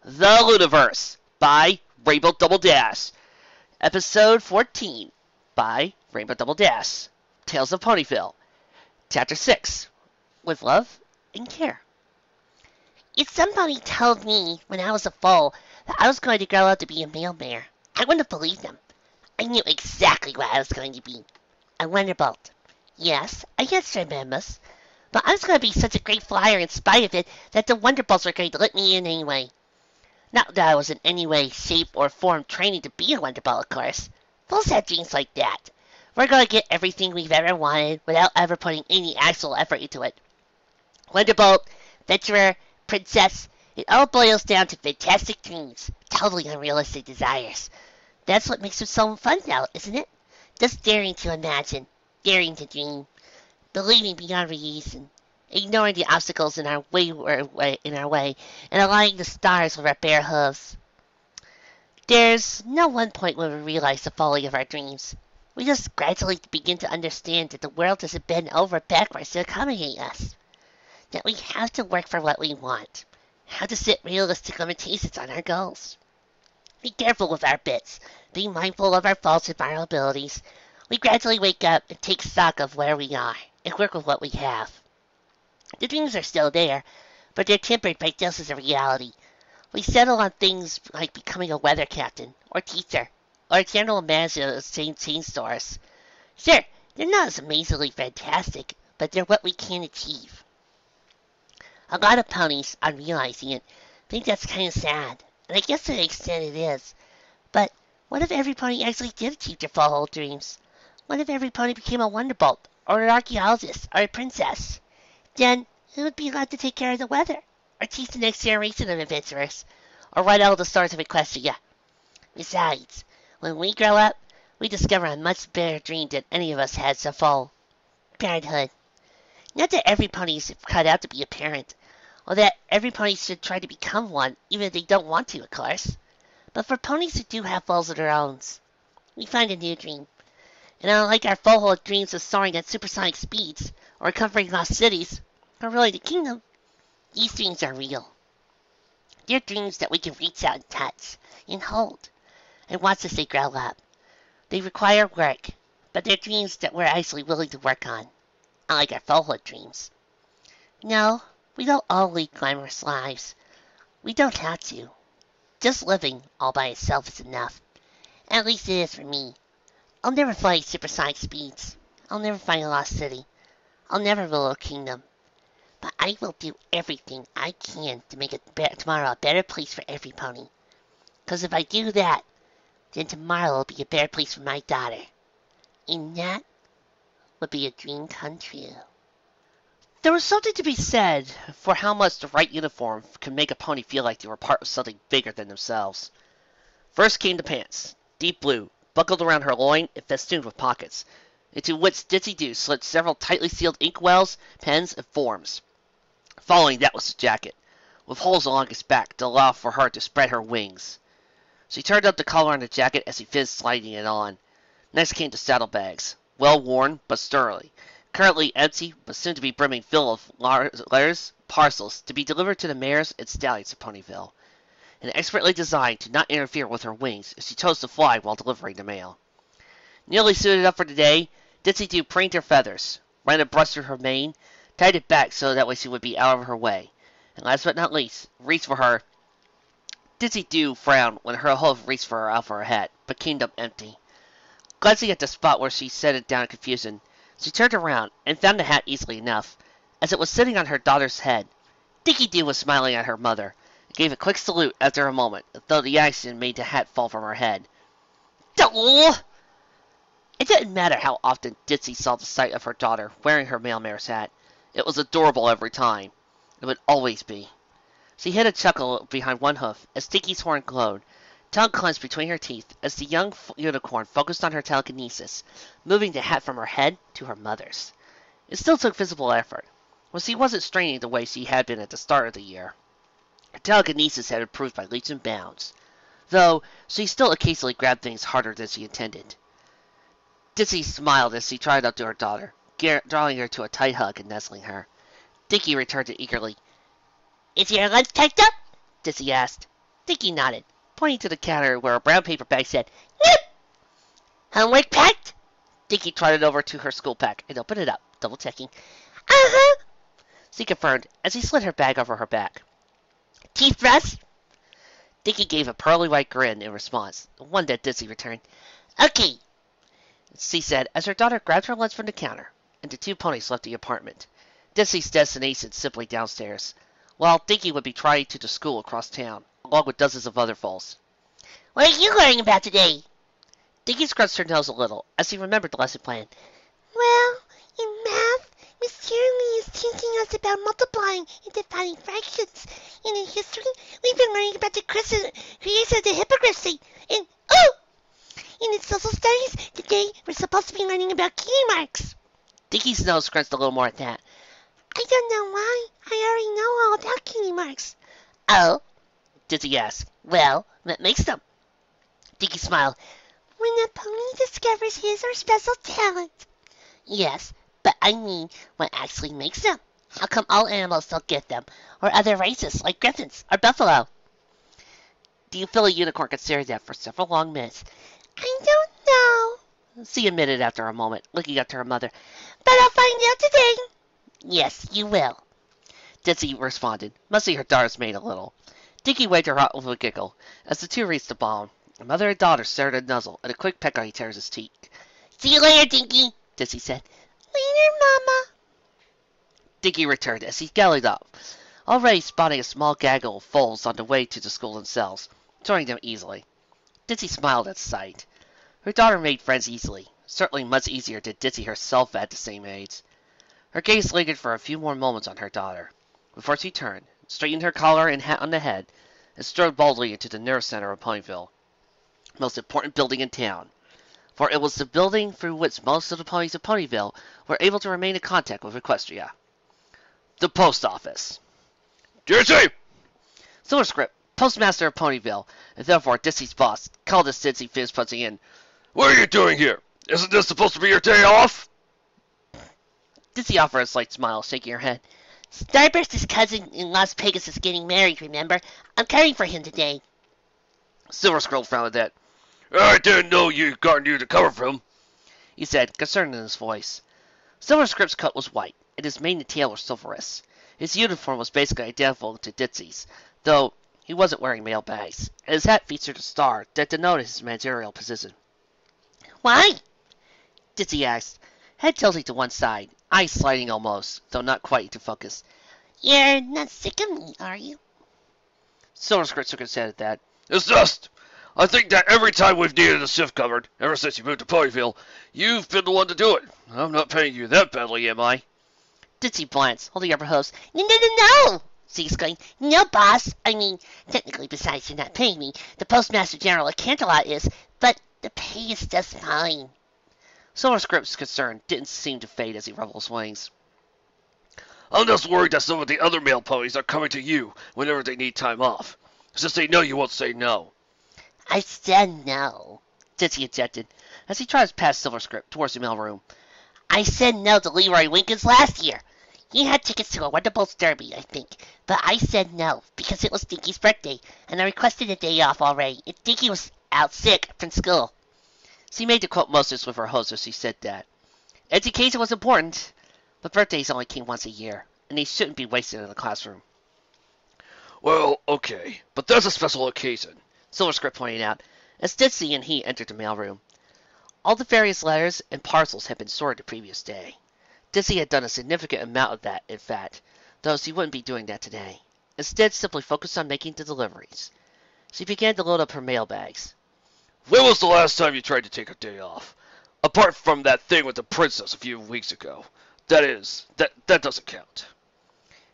The Lunaverse by Rainbowdoubledash. Episode 14 by Rainbowdoubledash. Tales of Ponyville. Chapter 6. With Love and Care. If somebody told me when I was a foal that I was going to grow up to be a male bear, I wouldn't have believed them. I knew exactly what I was going to be. A Wonderbolt. Yes, I had stray members, but I was going to be such a great flyer in spite of it that the Wonderbolts were going to let me in anyway. Not that I was in any way, shape, or form training to be a Wonderbolt, of course. Fools have dreams like that. We're going to get everything we've ever wanted without ever putting any actual effort into it. Wonderbolt, Venturer, Princess, it all boils down to fantastic dreams, totally unrealistic desires. That's what makes them so fun now, isn't it? Just daring to imagine, daring to dream, believing beyond reason, ignoring the obstacles in our way, and aligning the stars with our bare hooves. There's no one point when we realize the folly of our dreams. We just gradually begin to understand that the world doesn't bend over backwards to accommodate us. That we have to work for what we want. Have to set realistic limitations on our goals. Be careful with our bits. Be mindful of our faults and vulnerabilities. We gradually wake up and take stock of where we are and work with what we have. The dreams are still there, but they're tempered by doses of reality. We settle on things like becoming a weather captain, or teacher, or a general manager of chain stores. Sure, they're not as amazingly fantastic, but they're what we can achieve. A lot of ponies, on realizing it, think that's kind of sad, and I guess to an extent it is. But what if every pony actually did achieve their fall dreams? What if every pony became a Wonderbolt, or an archaeologist, or a princess? Then it would be allowed to take care of the weather, or teach the next generation of adventurers, or run all the stars of Equestria. Besides, when we grow up, we discover a much better dream than any of us had so far. Parenthood. Not that every pony is cut out to be a parent, or that every pony should try to become one, even if they don't want to, of course. But for ponies who do have falls of their own, we find a new dream. And unlike our foal dreams of soaring at supersonic speeds, or conquering lost cities, or really the kingdom, these dreams are real. They're dreams that we can reach out and touch, and hold, and watch as they grow up. They require work, but they're dreams that we're actually willing to work on, unlike our foalhood dreams. No, we don't all lead glamorous lives. We don't have to. Just living all by itself is enough. At least it is for me. I'll never fly at supersonic speeds. I'll never find a lost city. I'll never rule a kingdom. But I will do everything I can to make tomorrow a better place for every pony. 'Cause if I do that, then tomorrow will be a better place for my daughter. And that would be a dream come true. There was something to be said for how much the right uniform can make a pony feel like they were part of something bigger than themselves. First came the pants, deep blue, buckled around her loin and festooned with pockets, into which Ditsy-Do slipped several tightly sealed inkwells, pens, and forms. Following that was the jacket, with holes along its back to allow for her to spread her wings. She turned up the collar on the jacket as he finished sliding it on. Next came the saddlebags, well worn but sturdy, currently empty but soon to be brimming full of letters, parcels, to be delivered to the mares and stallions of Ponyville, and expertly designed to not interfere with her wings if she chose to fly while delivering the mail. Nearly suited up for the day, Ditsy-Do preened her feathers, ran a brush through her mane, tied it back so that way she would be out of her way, and last but not least, reached for her. Ditsy-Do frowned when her hoof reached for her out for her hat, but came up empty. Glancing at the spot where she set it down in confusion, she turned around and found the hat easily enough, as it was sitting on her daughter's head. Dickie-Doo was smiling at her mother, and gave a quick salute after a moment, though the action made the hat fall from her head. "Duh!" It didn't matter how often Ditsy saw the sight of her daughter wearing her male mare's hat. It was adorable every time. It would always be. She hid a chuckle behind one hoof as Dickie's horn glowed, tongue clenched between her teeth as the young unicorn focused on her telekinesis, moving the hat from her head to her mother's. It still took visible effort, but she wasn't straining the way she had been at the start of the year. Her telekinesis had improved by leaps and bounds, though she still occasionally grabbed things harder than she intended. Ditsy smiled as she tried up to her daughter, drawing her to a tight hug and nestling her. Dickie returned it eagerly. "Is your lunch typed up?" Ditsy asked. Dinky nodded, pointing to the counter where a brown paper bag said, "Nip." Homework packed? Dinky trotted over to her school pack and opened it up, double-checking. Uh-huh. She confirmed as he slid her bag over her back. Teeth brush? Dinky gave a pearly white grin in response, one that Dizzy returned. Okay. She said as her daughter grabbed her lunch from the counter, and the two ponies left the apartment. Dizzy's destination simply downstairs, while Dinky would be trying to the school across town, along with dozens of other foals. What are you learning about today? Dinky scrunched her nose a little as he remembered the lesson plan. Well, in math, Miss Shirley is teaching us about multiplying and dividing fractions. And in history, we've been learning about the creation of the hippogriffs. And, in social studies, today we're supposed to be learning about key marks. Dinky's nose scrunched a little more at that. I don't know why. I already know all about key marks. Oh? Dizzy asked. Well, what makes them? Dinky smiled. When a pony discovers his or special talent. Yes, but I mean what actually makes them. How come all animals don't get them? Or other races, like griffins or buffalo? Do you feel a unicorn considered that for several long minutes? I don't know, she admitted after a moment, looking up to her mother. But I'll find out today. Yes, you will. Dizzy responded, mostly her daughter's made a little. Dinky waved her out with a giggle as the two reached the barn. Her mother and daughter shared a nuzzle and a quick peck on each other's cheek. See you later, Dinky, Dizzy said. Later, Mama. Dinky returned as he galloped up, already spotting a small gaggle of foals on the way to the school themselves, joining them easily. Dizzy smiled at the sight. Her daughter made friends easily, certainly much easier than Dizzy herself at the same age. Her gaze lingered for a few more moments on her daughter, before she turned, straightened her collar and hat on the head, and strode boldly into the nerve center of Ponyville, most important building in town, for it was the building through which most of the ponies of Ponyville were able to remain in contact with Equestria. The post office. Dizzy! Silverscript, postmaster of Ponyville, and therefore Dizzy's boss, called as Dizzy finished punching in. What are you doing here? Isn't this supposed to be your day off? Dizzy offered a slight smile, shaking her head. Starburst's cousin in Las Vegas is getting married, remember? I'm covering for him today. Silverscroll frowned at that. I didn't know you got you to cover for him, he said, concerned in his voice. Silverscript's coat was white, and his mane and tail were silverous. His uniform was basically identical to Dizzy's, though he wasn't wearing mail bags, and his hat featured a star that denoted his managerial position. Why? Dizzy asked, head tilting to one side, eyes sliding almost, though not quite into focus. You're not sick of me, are you? Silverscript shook his head at that. It's just, I think that every time we've needed a shift covered, ever since you moved to Ponyville, you've been the one to do it. I'm not paying you that badly, am I? Dizzy glanced, holding up her hose. No! She exclaimed. No, boss. I mean, technically, besides you're not paying me, the Postmaster General at Canterlot is, but the pay is just fine. Silverscript's concern didn't seem to fade as he ruffled his wings. I'm just worried that some of the other male ponies are coming to you whenever they need time off. Since they know you won't say no. I said no, Dizzy objected, as he trotted past Silverscript towards the mailroom. I said no to Leroy Winkins last year. He had tickets to a Wonderbolts Derby, I think, but I said no because it was Dinky's birthday, and I requested a day off already, and Dinky was out sick from school. She made the quote Moses with her hose as she said that. Education was important, but birthdays only came once a year, and they shouldn't be wasted in the classroom. Well, okay, but that's a special occasion, Silverscript pointed out, as Dizzy and he entered the mailroom. All the various letters and parcels had been sorted the previous day. Dizzy had done a significant amount of that, in fact, though she wouldn't be doing that today. Instead, simply focused on making the deliveries. She began to load up her mail bags. When was the last time you tried to take a day off? Apart from that thing with the princess a few weeks ago. That is, that doesn't count.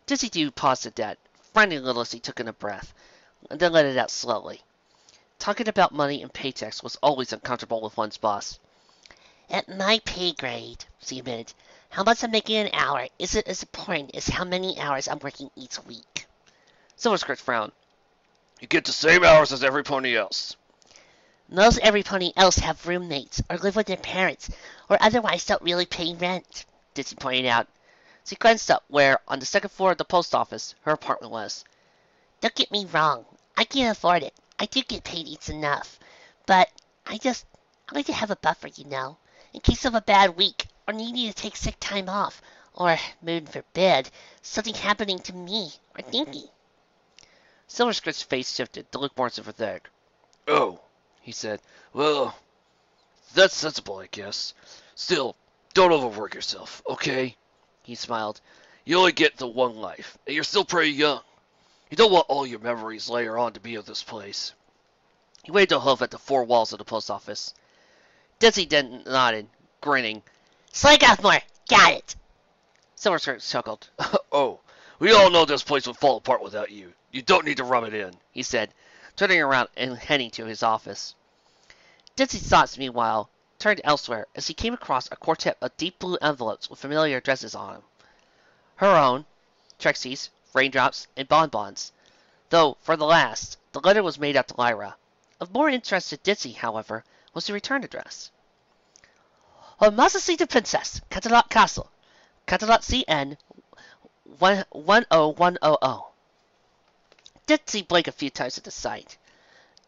Dizzy Dew paused at that, frowning a little as he took in a breath, and then let it out slowly. Talking about money and paychecks was always uncomfortable with one's boss. At my pay grade, she admitted, how much I'm making an hour isn't as important as how many hours I'm working each week. Silverscript frowned. You get the same hours as every pony else. Most every pony else have roommates, or live with their parents, or otherwise don't really pay rent, Dizzy pointed out. She glanced up where, on the second floor of the post office, her apartment was. Don't get me wrong. I can't afford it. I do get paid it's enough. But I like to have a buffer, in case of a bad week, or needing to take sick time off, or, moon forbid, something happening to me or Dinky. Silverskirt's face shifted to look more sympathetic. Oh, he said. Well, that's sensible, I guess. Still, don't overwork yourself, okay? He smiled. You only get the one life, and you're still pretty young. You don't want all your memories later on to be of this place. He waved a hoof at the four walls of the post office. Dizzy then nodded, grinning. Slag off more! Got it! Silverskirt chuckled. Oh, we all know this place would fall apart without you. You don't need to rub it in, he said, turning around and heading to his office. Dizzy's thoughts, meanwhile, turned elsewhere as he came across a quartet of deep blue envelopes with familiar addresses on them. Her own, Trixie's, Raindrop's, and Bonbon's. Though, for the last, the letter was made out to Lyra. Of more interest to Dizzy, however, was the return address. Her Majesty the Princess, Catalot Castle, Catalot CN 10100. Dizzy blinked a few times at the sight.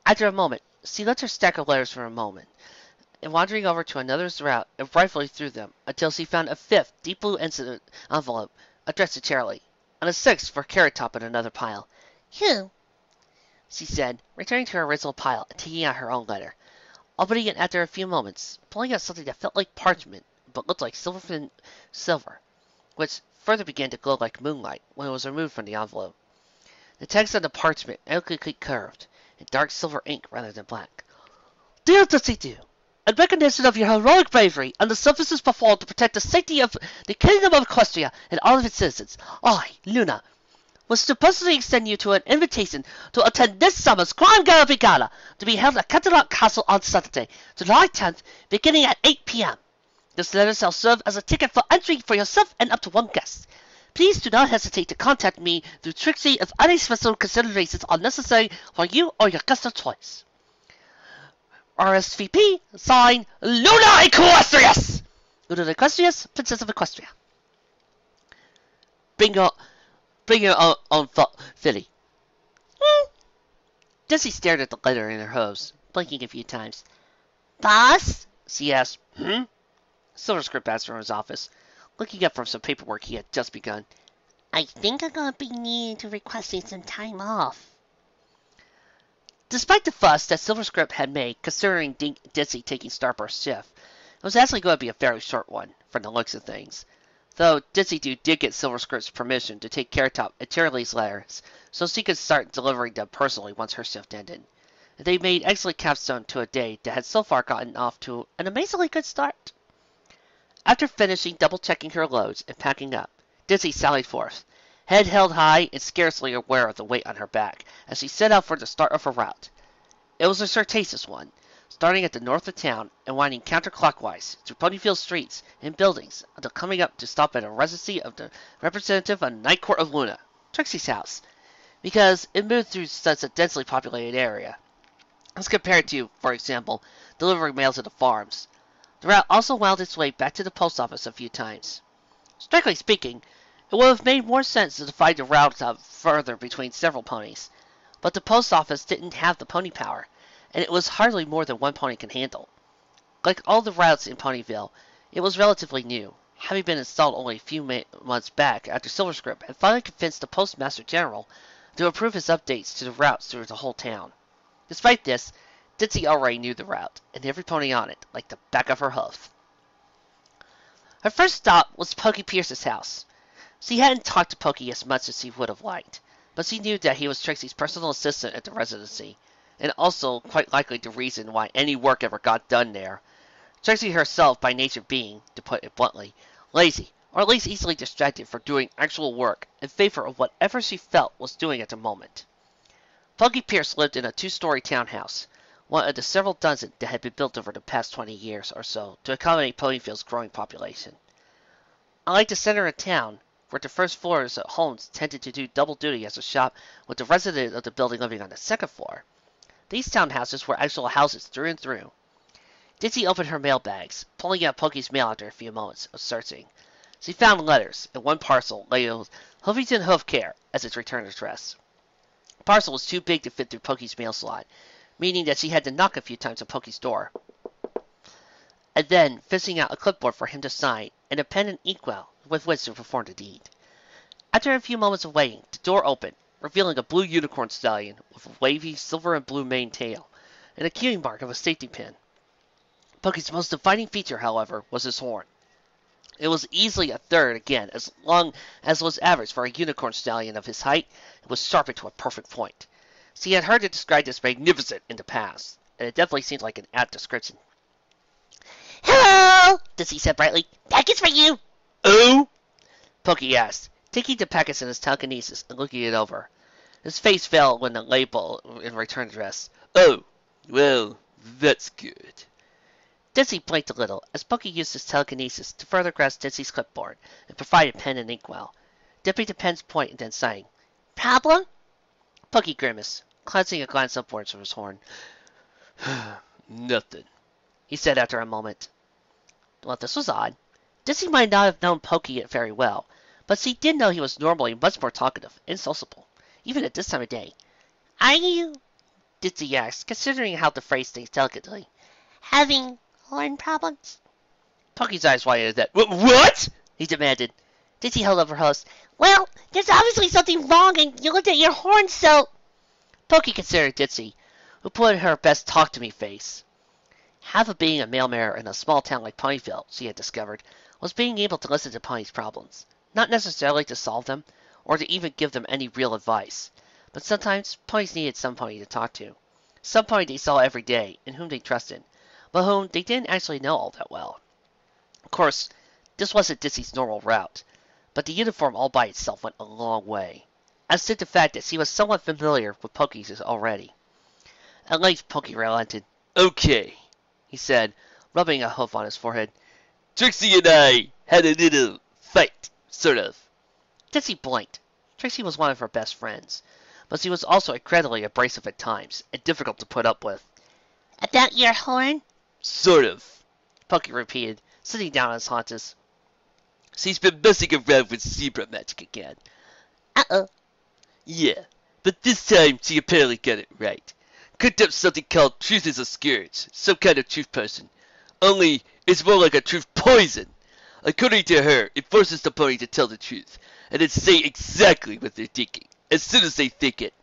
After a moment, she let her stack of letters for a moment, and wandering over to another's route and rifling through them until she found a fifth deep blue envelope addressed to Charlie, and a sixth for Carrot Top in another pile. Who? She said, returning to her original pile and taking out her own letter, opening it after a few moments, pulling out something that felt like parchment but looked like silver, which further began to glow like moonlight when it was removed from the envelope. The text on the parchment elegantly curved, in dark silver ink rather than black. Dear Dizzy, in recognition of your heroic bravery and the services performed to protect the safety of the Kingdom of Equestria and all of its citizens, I, Luna, was to personally extend you to an invitation to attend this summer's Crime Gallery Gala to be held at Catalot Castle on Saturday, July 10th, beginning at 8 p.m. This letter shall serve as a ticket for entry for yourself and up to one guest. Please do not hesitate to contact me through Trixie if any special considerations are necessary for you or your guest of choice. RSVP, signed, Luna Equestrius! Luna Equestrius, Princess of Equestria. Bring your own filly. Jessie stared at the letter in her hose, blinking a few times. Boss? She asked. Silverskirt asked from his office, looking up from some paperwork he had just begun. I think I'm gonna be needing to requesting some time off. Despite the fuss that Silverskirt had made considering Dizzy taking Starburst's shift, it was actually going to be a very short one, from the looks of things. Though Dizzy did get Silverskirt's permission to take Carrot Top and Charlie's letters, so she could start delivering them personally once her shift ended. They made excellent capstone to a day that had so far gotten off to an amazingly good start. After finishing double-checking her loads and packing up, Dizzy sallied forth, head held high and scarcely aware of the weight on her back, as she set out for the start of her route. It was a circassious one, starting at the north of town and winding counterclockwise through Ponyville streets and buildings until coming up to stop at a residency of the representative of the Night Court of Luna, Trixie's house, because it moved through such a densely populated area, as compared to, for example, delivering mail to the farms. The route also wound its way back to the post office a few times. Strictly speaking, it would have made more sense to divide the route out further between several ponies, but the post office didn't have the pony power, and it was hardly more than one pony can handle. Like all the routes in Ponyville, it was relatively new, having been installed only a few months back after Silverskirt had finally convinced the Postmaster General to approve his updates to the routes through the whole town. Despite this, Dizzy already knew the route, and every pony on it, like the back of her hoof. Her first stop was Pokey Pierce's house. She hadn't talked to Pokey as much as she would have liked, but she knew that he was Trixie's personal assistant at the residency, and also quite likely the reason why any work ever got done there. Trixie herself by nature being, to put it bluntly, lazy, or at least easily distracted from doing actual work in favor of whatever she felt was doing at the moment. Pokey Pierce lived in a two-story townhouse, one of the several dozen that had been built over the past 20 years or so to accommodate Ponyville's growing population. Unlike the center of town, where the first floors of homes tended to do double duty as a shop with the resident of the building living on the second floor, these townhouses were actual houses through and through. Dizzy opened her mail bags, pulling out Pokey's mail after a few moments of searching. She found letters, and one parcel labeled Huffington Hoof Care as its return address. The parcel was too big to fit through Pokey's mail slot, meaning that she had to knock a few times on Pokey's door. And then fizzing out a clipboard for him to sign and a pen and inkwell with which to perform the deed. After a few moments of waiting, the door opened, revealing a blue unicorn stallion with a wavy silver and blue mane tail and a cueing mark of a safety pin. Pokey's most defining feature, however, was his horn. It was easily a third again, as long as was average for a unicorn stallion of his height, and was sharpened to a perfect point. She had heard it described as magnificent in the past, and it definitely seemed like an apt description. Hello, Dizzy said brightly. Package for you. Oh? Pokey asked, taking the package in his telekinesis and looking it over. His face fell when the label in return address. Oh, well, that's good. Dizzy blinked a little as Pokey used his telekinesis to further grasp Dizzy's clipboard and provide a pen and inkwell, dipping the pen's point and then saying, Problem? Pokey grimaced, glancing a glance upwards from his horn. Nothing, he said after a moment. Well, this was odd. Dizzy might not have known Pokey very well, but she did know he was normally much more talkative and sociable, even at this time of day. Are you, Dizzy asked, considering how to phrase things delicately, having horn problems? Pokey's eyes widened at that. What? He demanded. Dizzy held up her host. Well, there's obviously something wrong, and you looked at your horn, so... Pokey considered Dizzy, who put in her best talk-to-me face. Half of being a mail mare in a small town like Ponyville, she had discovered, was being able to listen to Pony's problems. Not necessarily to solve them, or to even give them any real advice. But sometimes, ponies needed some pony to talk to. Some pony they saw every day, and whom they trusted, but whom they didn't actually know all that well. Of course, this wasn't Dizzy's normal route, but the uniform all by itself went a long way, as did the fact that she was somewhat familiar with Pokey's already. At length, Pokey relented. Okay, he said, rubbing a hoof on his forehead. Trixie and I had a little fight, sort of. Dizzy blinked. Trixie was one of her best friends, but she was also incredibly abrasive at times, and difficult to put up with. About your horn? Sort of, Pokey repeated, sitting down on his haunches. She's been messing around with zebra magic again. Uh-oh. Yeah, but this time she apparently got it right. Cooked up something called Truth is a Scourge, some kind of truth potion. Only, it's more like a truth poison. According to her, it forces the pony to tell the truth, and then say exactly what they're thinking, as soon as they think it.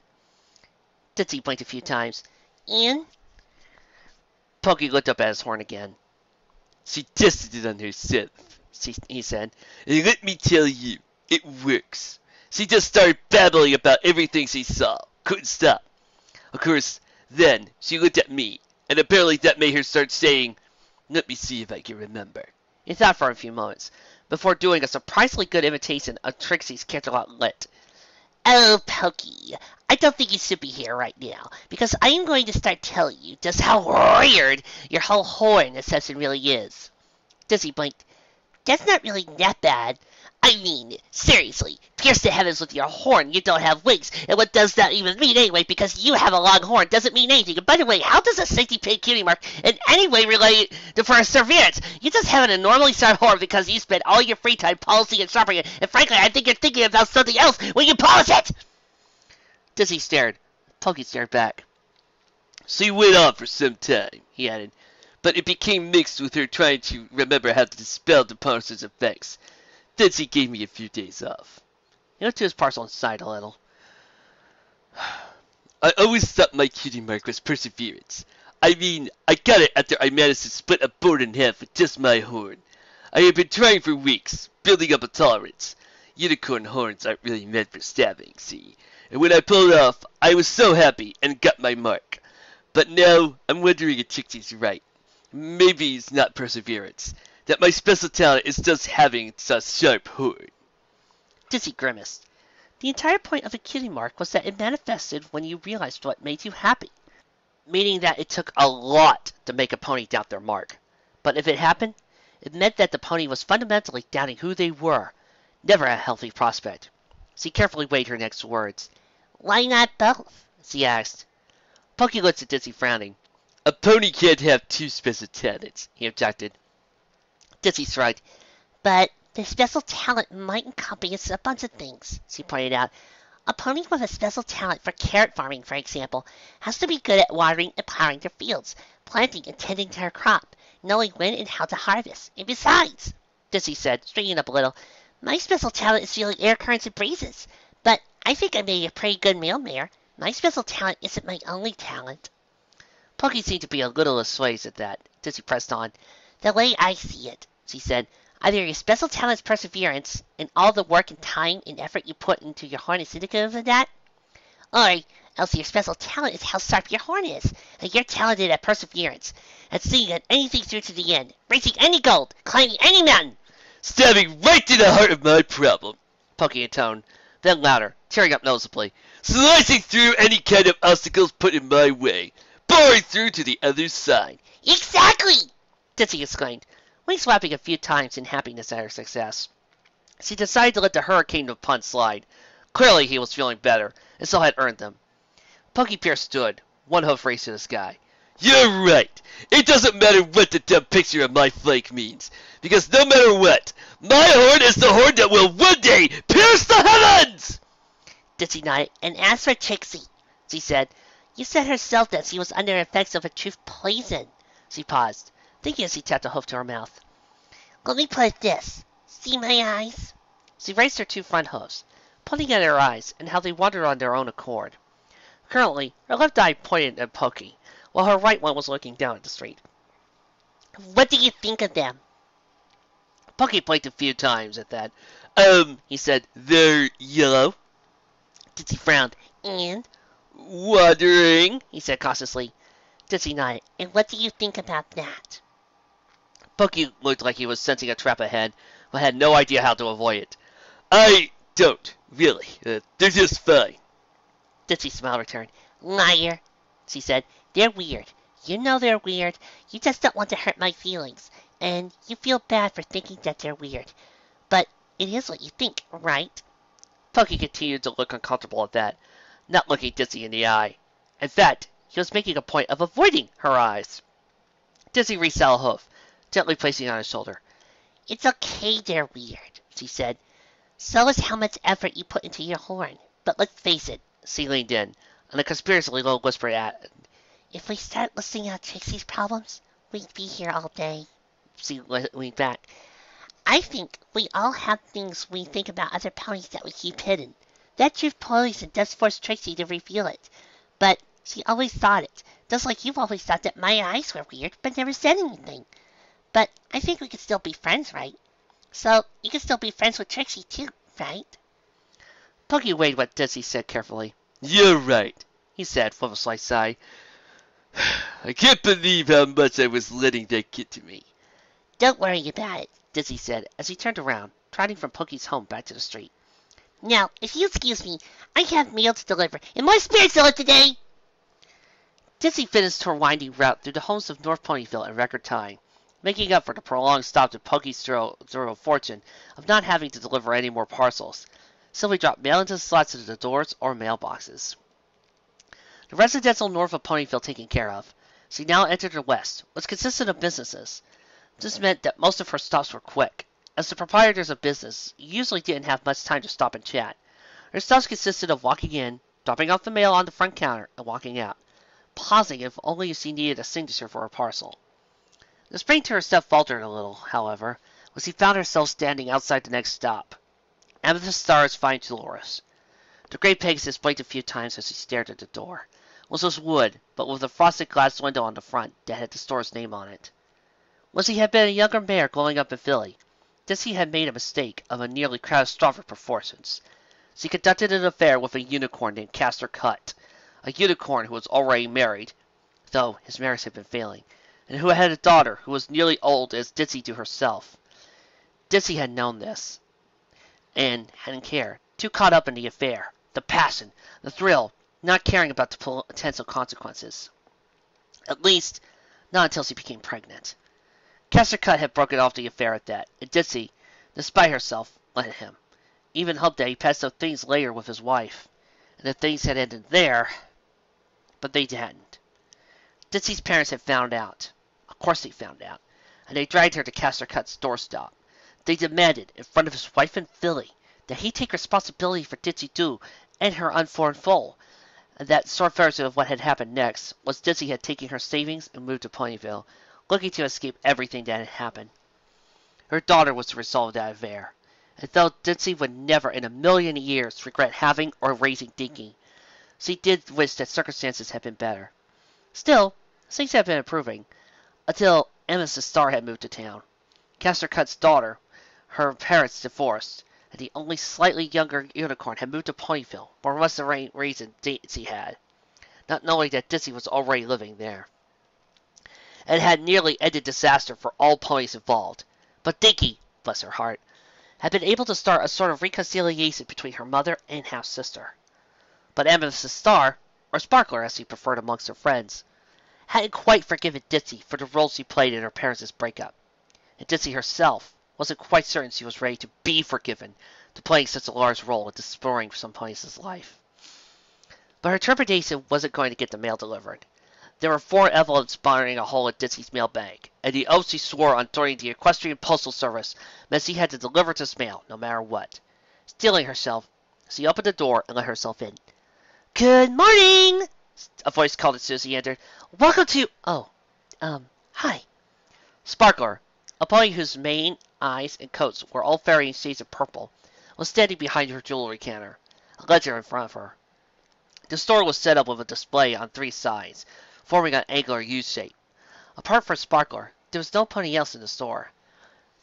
Dizzy blinked a few times. And? Pokey looked up at his horn again. She tested it on herself, he said, and let me tell you, it works. She just started babbling about everything she saw. Couldn't stop. Of course, then she looked at me, and apparently that made her start saying, let me see if I can remember. He thought for a few moments, before doing a surprisingly good imitation of Trixie's Canterlot Lit. Oh, Pokey, I don't think you should be here right now, because I am going to start telling you just how weird your whole horn assessment really is. Dizzy blinked. That's not really that bad. I mean, seriously, pierce the heavens with your horn, you don't have wings, and what does that even mean anyway, because you have a long horn doesn't mean anything. And by the way, how does a safety pin cutie mark in any way relate to perseverance? You just have an enormously sharp horn because you spend all your free time polishing and sharpening it, and frankly, I think you're thinking about something else when you polish it! Dizzy stared. Pokey stared back. She went on for some time, he added, but it became mixed with her trying to remember how to dispel the parcel's effects. Then she gave me a few days off. He looked to his parcel and sighed a little. I always thought my cutie mark was perseverance. I mean, I got it after I managed to split a board in half with just my horn. I had been trying for weeks, building up a tolerance. Unicorn horns aren't really meant for stabbing, see? And when I pulled off, I was so happy and got my mark. But now, I'm wondering if Trixie's right. Maybe it's not perseverance. That my special talent is just having such sharp horn. Dizzy grimaced. The entire point of a cutie mark was that it manifested when you realized what made you happy. Meaning that it took a lot to make a pony doubt their mark. But if it happened, it meant that the pony was fundamentally doubting who they were. Never a healthy prospect. She carefully weighed her next words. Why not both? She asked. Pokey looked at Dizzy, frowning. A pony can't have two special talents, he objected. Dizzy shrugged. But the special talent might encompass a bunch of things, she pointed out. A pony with a special talent for carrot farming, for example, has to be good at watering and plowing their fields, planting and tending to her crop, knowing when and how to harvest. And besides, Dizzy said, straightening up a little, my special talent is feeling air currents and breezes. But I think I made a pretty good male mare. My special talent isn't my only talent. Pokey seemed to be a little assuaged at that. Dizzy pressed on. The way I see it, she said, either your special talent is perseverance, and all the work and time and effort you put into your horn is indicative of that, or else your special talent is how sharp your horn is, and you're talented at perseverance, at seeing anything through to the end, racing any goal, climbing any mountain. Stabbing right to the heart of my problem, Pokey intoned, then louder, tearing up noticeably. Slicing through any kind of obstacles put in my way, boring through to the other side. Exactly! Dizzy exclaimed, wing-slapping a few times in happiness at her success. She decided to let the hurricane of puns slide. Clearly he was feeling better, and so had earned them. Pokey Pierce stood, one hoof raised to the sky. You're right. It doesn't matter what the dumb picture of my flank means, because no matter what, my horn is the horn that will one day pierce the heavens! Dizzy nodded, and as for Trixie, she said, you said herself that she was under the effects of a truth poison. She paused, thinking as she tapped a hoof to her mouth. Let me put it this. See my eyes? She raised her two front hoofs, pointing at her eyes and how they wandered on their own accord. Currently, her left eye pointed at Pokey, while her right one was looking down at the street. What do you think of them? Pokey blinked a few times at that. He said, they're yellow. Dizzy frowned. And? Wandering, he said cautiously. Dizzy nodded. And what do you think about that? Pokey looked like he was sensing a trap ahead, but had no idea how to avoid it. I don't, really. They're just fine. Dizzy's smile returned. Liar, she said. They're weird. You know they're weird. You just don't want to hurt my feelings. And you feel bad for thinking that they're weird. But it is what you think, right? Pokey continued to look uncomfortable at that, not looking Dizzy in the eye. In fact, he was making a point of avoiding her eyes. Dizzy reached out a hoof, gently placing it on his shoulder. It's okay they're weird, she said. So is how much effort you put into your horn. But let's face it. She leaned in, and a conspiratorially low whisper added, if we start listing out Trixie's problems, we'd be here all day. She leaned back. I think we all have things we think about other ponies that we keep hidden. That truth poison does force Trixie to reveal it. But she always thought it, just like you've always thought that my eyes were weird, but never said anything. But I think we could still be friends, right? So you can still be friends with Trixie too, right? Pokey weighed what Dizzy said carefully. You're right, he said with a slight sigh. I can't believe how much I was letting that get to me. Don't worry about it, Dizzy said as he turned around, trotting from Pokey's home back to the street. Now, if you excuse me, I have mail to deliver, and more spirits to live today! Dizzy finished her winding route through the homes of North Ponyville in record time, making up for the prolonged stop to Pokey's zero fortune of not having to deliver any more parcels. Simply dropped mail into the slots of the doors or mailboxes. The residential north of Ponyville taken care of, she now entered the west, which consisted of businesses. This meant that most of her stops were quick, as the proprietors of business usually didn't have much time to stop and chat. Her stops consisted of walking in, dropping off the mail on the front counter, and walking out, pausing if only she needed a signature for a parcel. The spring to her step faltered a little, however, when she found herself standing outside the next stop. Amethyst Star's Fine Dolores. The gray Pegasus blinked a few times as she stared at the door. It was wood, but with a frosted glass window on the front that had the store's name on it. When she had been a younger mare growing up in Philly, Dizzy had made a mistake of a nearly catastrophic proportions. She conducted an affair with a unicorn named Castor Cut, a unicorn who was already married, though his marriage had been failing, and who had a daughter who was nearly old as Dizzy to herself. Dizzy had known this, and hadn't cared, too caught up in the affair, the passion, the thrill, not caring about the potential consequences. At least, not until she became pregnant. Castor Cut had broken off the affair at that, and Dizzy, despite herself, let him. Even hoped that he passed up things later with his wife, and that things had ended there, but they hadn't. Dizzy's parents had found out. Of course they found out, and they dragged her to Castor Cut's doorstep. They demanded, in front of his wife and Philly, that he take responsibility for Dizzy Doo and her unformed foal. And that short version of what had happened next was Dizzy had taken her savings and moved to Ponyville, looking to escape everything that had happened. Her daughter was the result of that affair, and though Dizzy would never in a million years regret having or raising Dinky, she did wish that circumstances had been better. Still, things had been improving, until Mrs. Star had moved to town. Castor Cut's daughter, her parents divorced, and the only slightly younger unicorn had moved to Ponyville, for much the reason Dizzy had, not knowing that Dizzy was already living there. It had nearly ended disaster for all ponies involved, but Dinky, bless her heart, had been able to start a sort of reconciliation between her mother and half-sister. But Mrs. Star, or Sparkler as she preferred amongst her friends, hadn't quite forgiven Dizzy for the role she played in her parents' breakup, and Dizzy herself wasn't quite certain she was ready to be forgiven to playing such a large role in destroying some pony's life. But her trepidation wasn't going to get the mail delivered. There were 4 envelopes burning a hole in Dizzy's mail bag, and the oath she swore on joining the Equestrian Postal Service meant she had to deliver this mail no matter what. Steeling herself, she opened the door and let herself in. "Good morning!" a voice called as soon as he entered. "Welcome to—" hi." Sparkler, a pony whose mane, eyes, and coats were all varying shades of purple, was standing behind her jewelry counter, a ledger in front of her. The store was set up with a display on 3 sides, forming an angular U shape. Apart from Sparkler, there was no pony else in the store.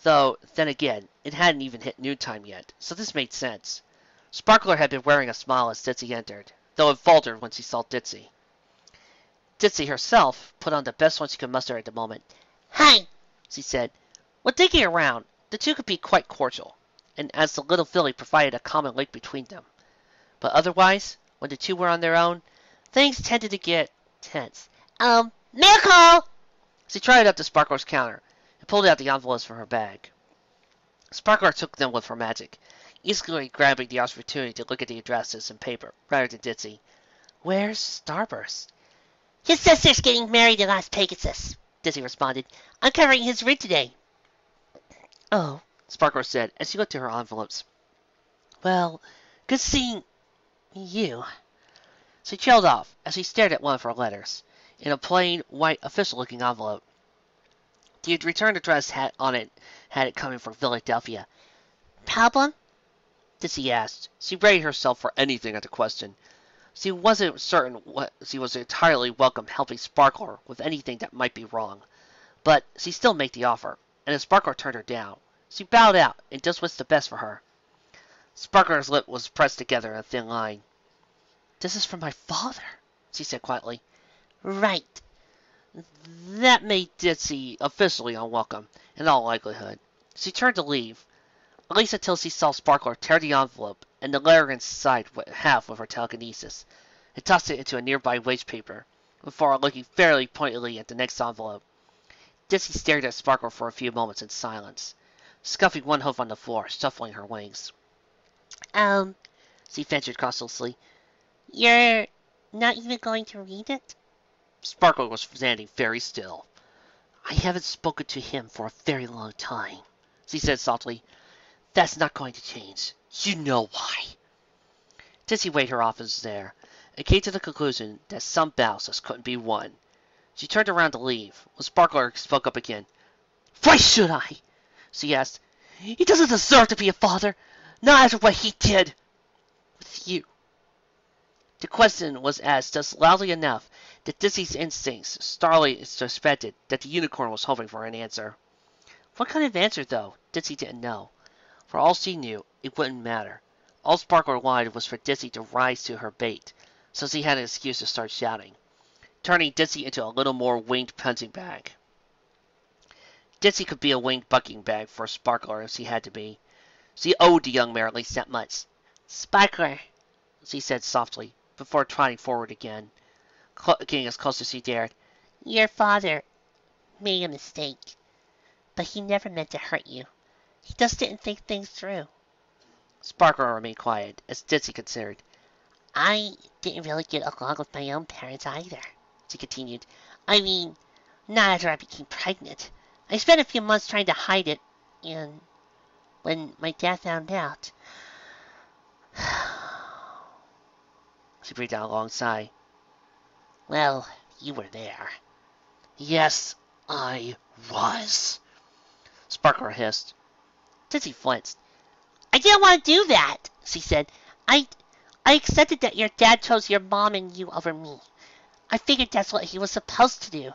Though, then again, it hadn't even hit noontime yet, so this made sense. Sparkler had been wearing a smile as Dizzy entered, though it faltered when she saw Dizzy. Dizzy herself put on the best one she could muster at the moment. "Hi," she said. When thinking around, the two could be quite cordial, and as the little filly provided a common link between them. But otherwise, when the two were on their own, things tended to get tense. Mail call!" She trotted up to Sparkler's counter and pulled out the envelopes from her bag. Sparkler took them with her magic, easily grabbing the opportunity to look at the addresses and paper rather than Dizzy. "Where's Starburst?" "His sister's getting married in Las Pegasus," Dizzy responded. "I'm covering his rig today." "Oh," Sparkler said as she looked at her envelopes. "Well, good seeing you." She trailed off as she stared at one of her letters, in a plain, white, official-looking envelope. The return address had it coming from Philadelphia. "Problem?" Dizzy asked. She readied herself for anything at the question. She wasn't certain what she was entirely welcome helping Sparkler with anything that might be wrong, but she still made the offer, and if Sparkler turned her down, she bowed out and just wished the best for her. Sparkler's lip was pressed together in a thin line. "This is from my father," she said quietly. "Right." That made Dizzy officially unwelcome, in all likelihood. She turned to leave, at least until she saw Sparkler tear the envelope and the letter inside half with her telekinesis, and tossed it into a nearby waste paper, before looking fairly pointedly at the next envelope. Dizzy stared at Sparkler for a few moments in silence, scuffing one hoof on the floor, shuffling her wings. She ventured cautiously. "You're not even going to read it?" Sparkler was standing very still. "I haven't spoken to him for a very long time," she said softly. "That's not going to change. You know why." Dizzy weighed her options there, and came to the conclusion that some battles just couldn't be won. She turned around to leave, when Sparkler spoke up again. "Why should I?" she asked. "He doesn't deserve to be a father, not after what he did with you." The question was asked just loudly enough that Dizzy's instincts startlingly suspected that the unicorn was hoping for an answer. What kind of answer, though, Dizzy didn't know. For all she knew, it wouldn't matter. All Sparkler wanted was for Dizzy to rise to her bait, so she had an excuse to start shouting, turning Dizzy into a little more winged punching bag. Dizzy could be a winged bucking bag for Sparkler if she had to be. She owed the young mare at least that much. "Sparkler," she said softly, before trotting forward again, getting as close as she dared. "Your father made a mistake, but he never meant to hurt you. He just didn't think things through." Sparkler remained quiet, as Dizzy considered. "I didn't really get along with my own parents either," she continued. "I mean, not after I became pregnant. I spent a few months trying to hide it, and when my dad found out..." She breathed out a long sigh. Well, you were there. Yes, I was, Sparkler hissed. Dizzy flinched. I didn't want to do that, she said. I accepted that your dad chose your mom and you over me. I figured that's what he was supposed to do.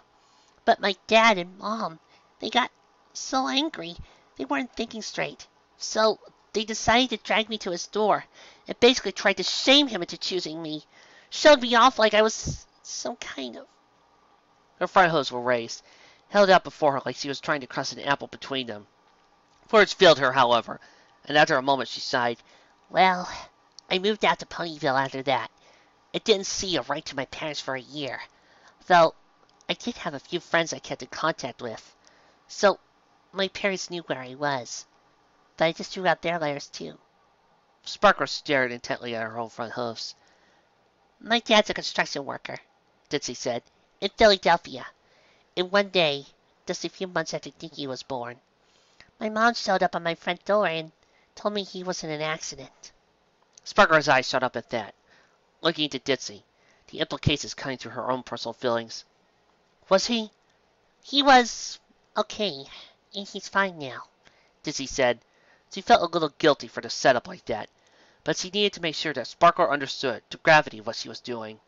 But my dad and mom, they got so angry. They weren't thinking straight. So they decided to drag me to his door and basically tried to shame him into choosing me. Showed me off like I was some kind of... Her front hooves were raised, held out before her like she was trying to crush an apple between them. Words failed her, however, and after a moment she sighed. Well, I moved out to Ponyville after that. I didn't see or write to my parents for a year, though I did have a few friends I kept in contact with. So my parents knew where I was, but I just threw out their letters too. Sparkler stared intently at her own front hoofs. My dad's a construction worker, Ditsy said, in Philadelphia. And one day, just a few months after Dinky was born, my mom showed up on my front door and told me he was in an accident. Sparkler's eyes shot up at that, looking into Ditsy, the implications cutting through her own personal feelings. Was he? He was okay, and he's fine now, Ditsy said. She felt a little guilty for the setup like that, but she needed to make sure that Sparkler understood the gravity of what she was doing.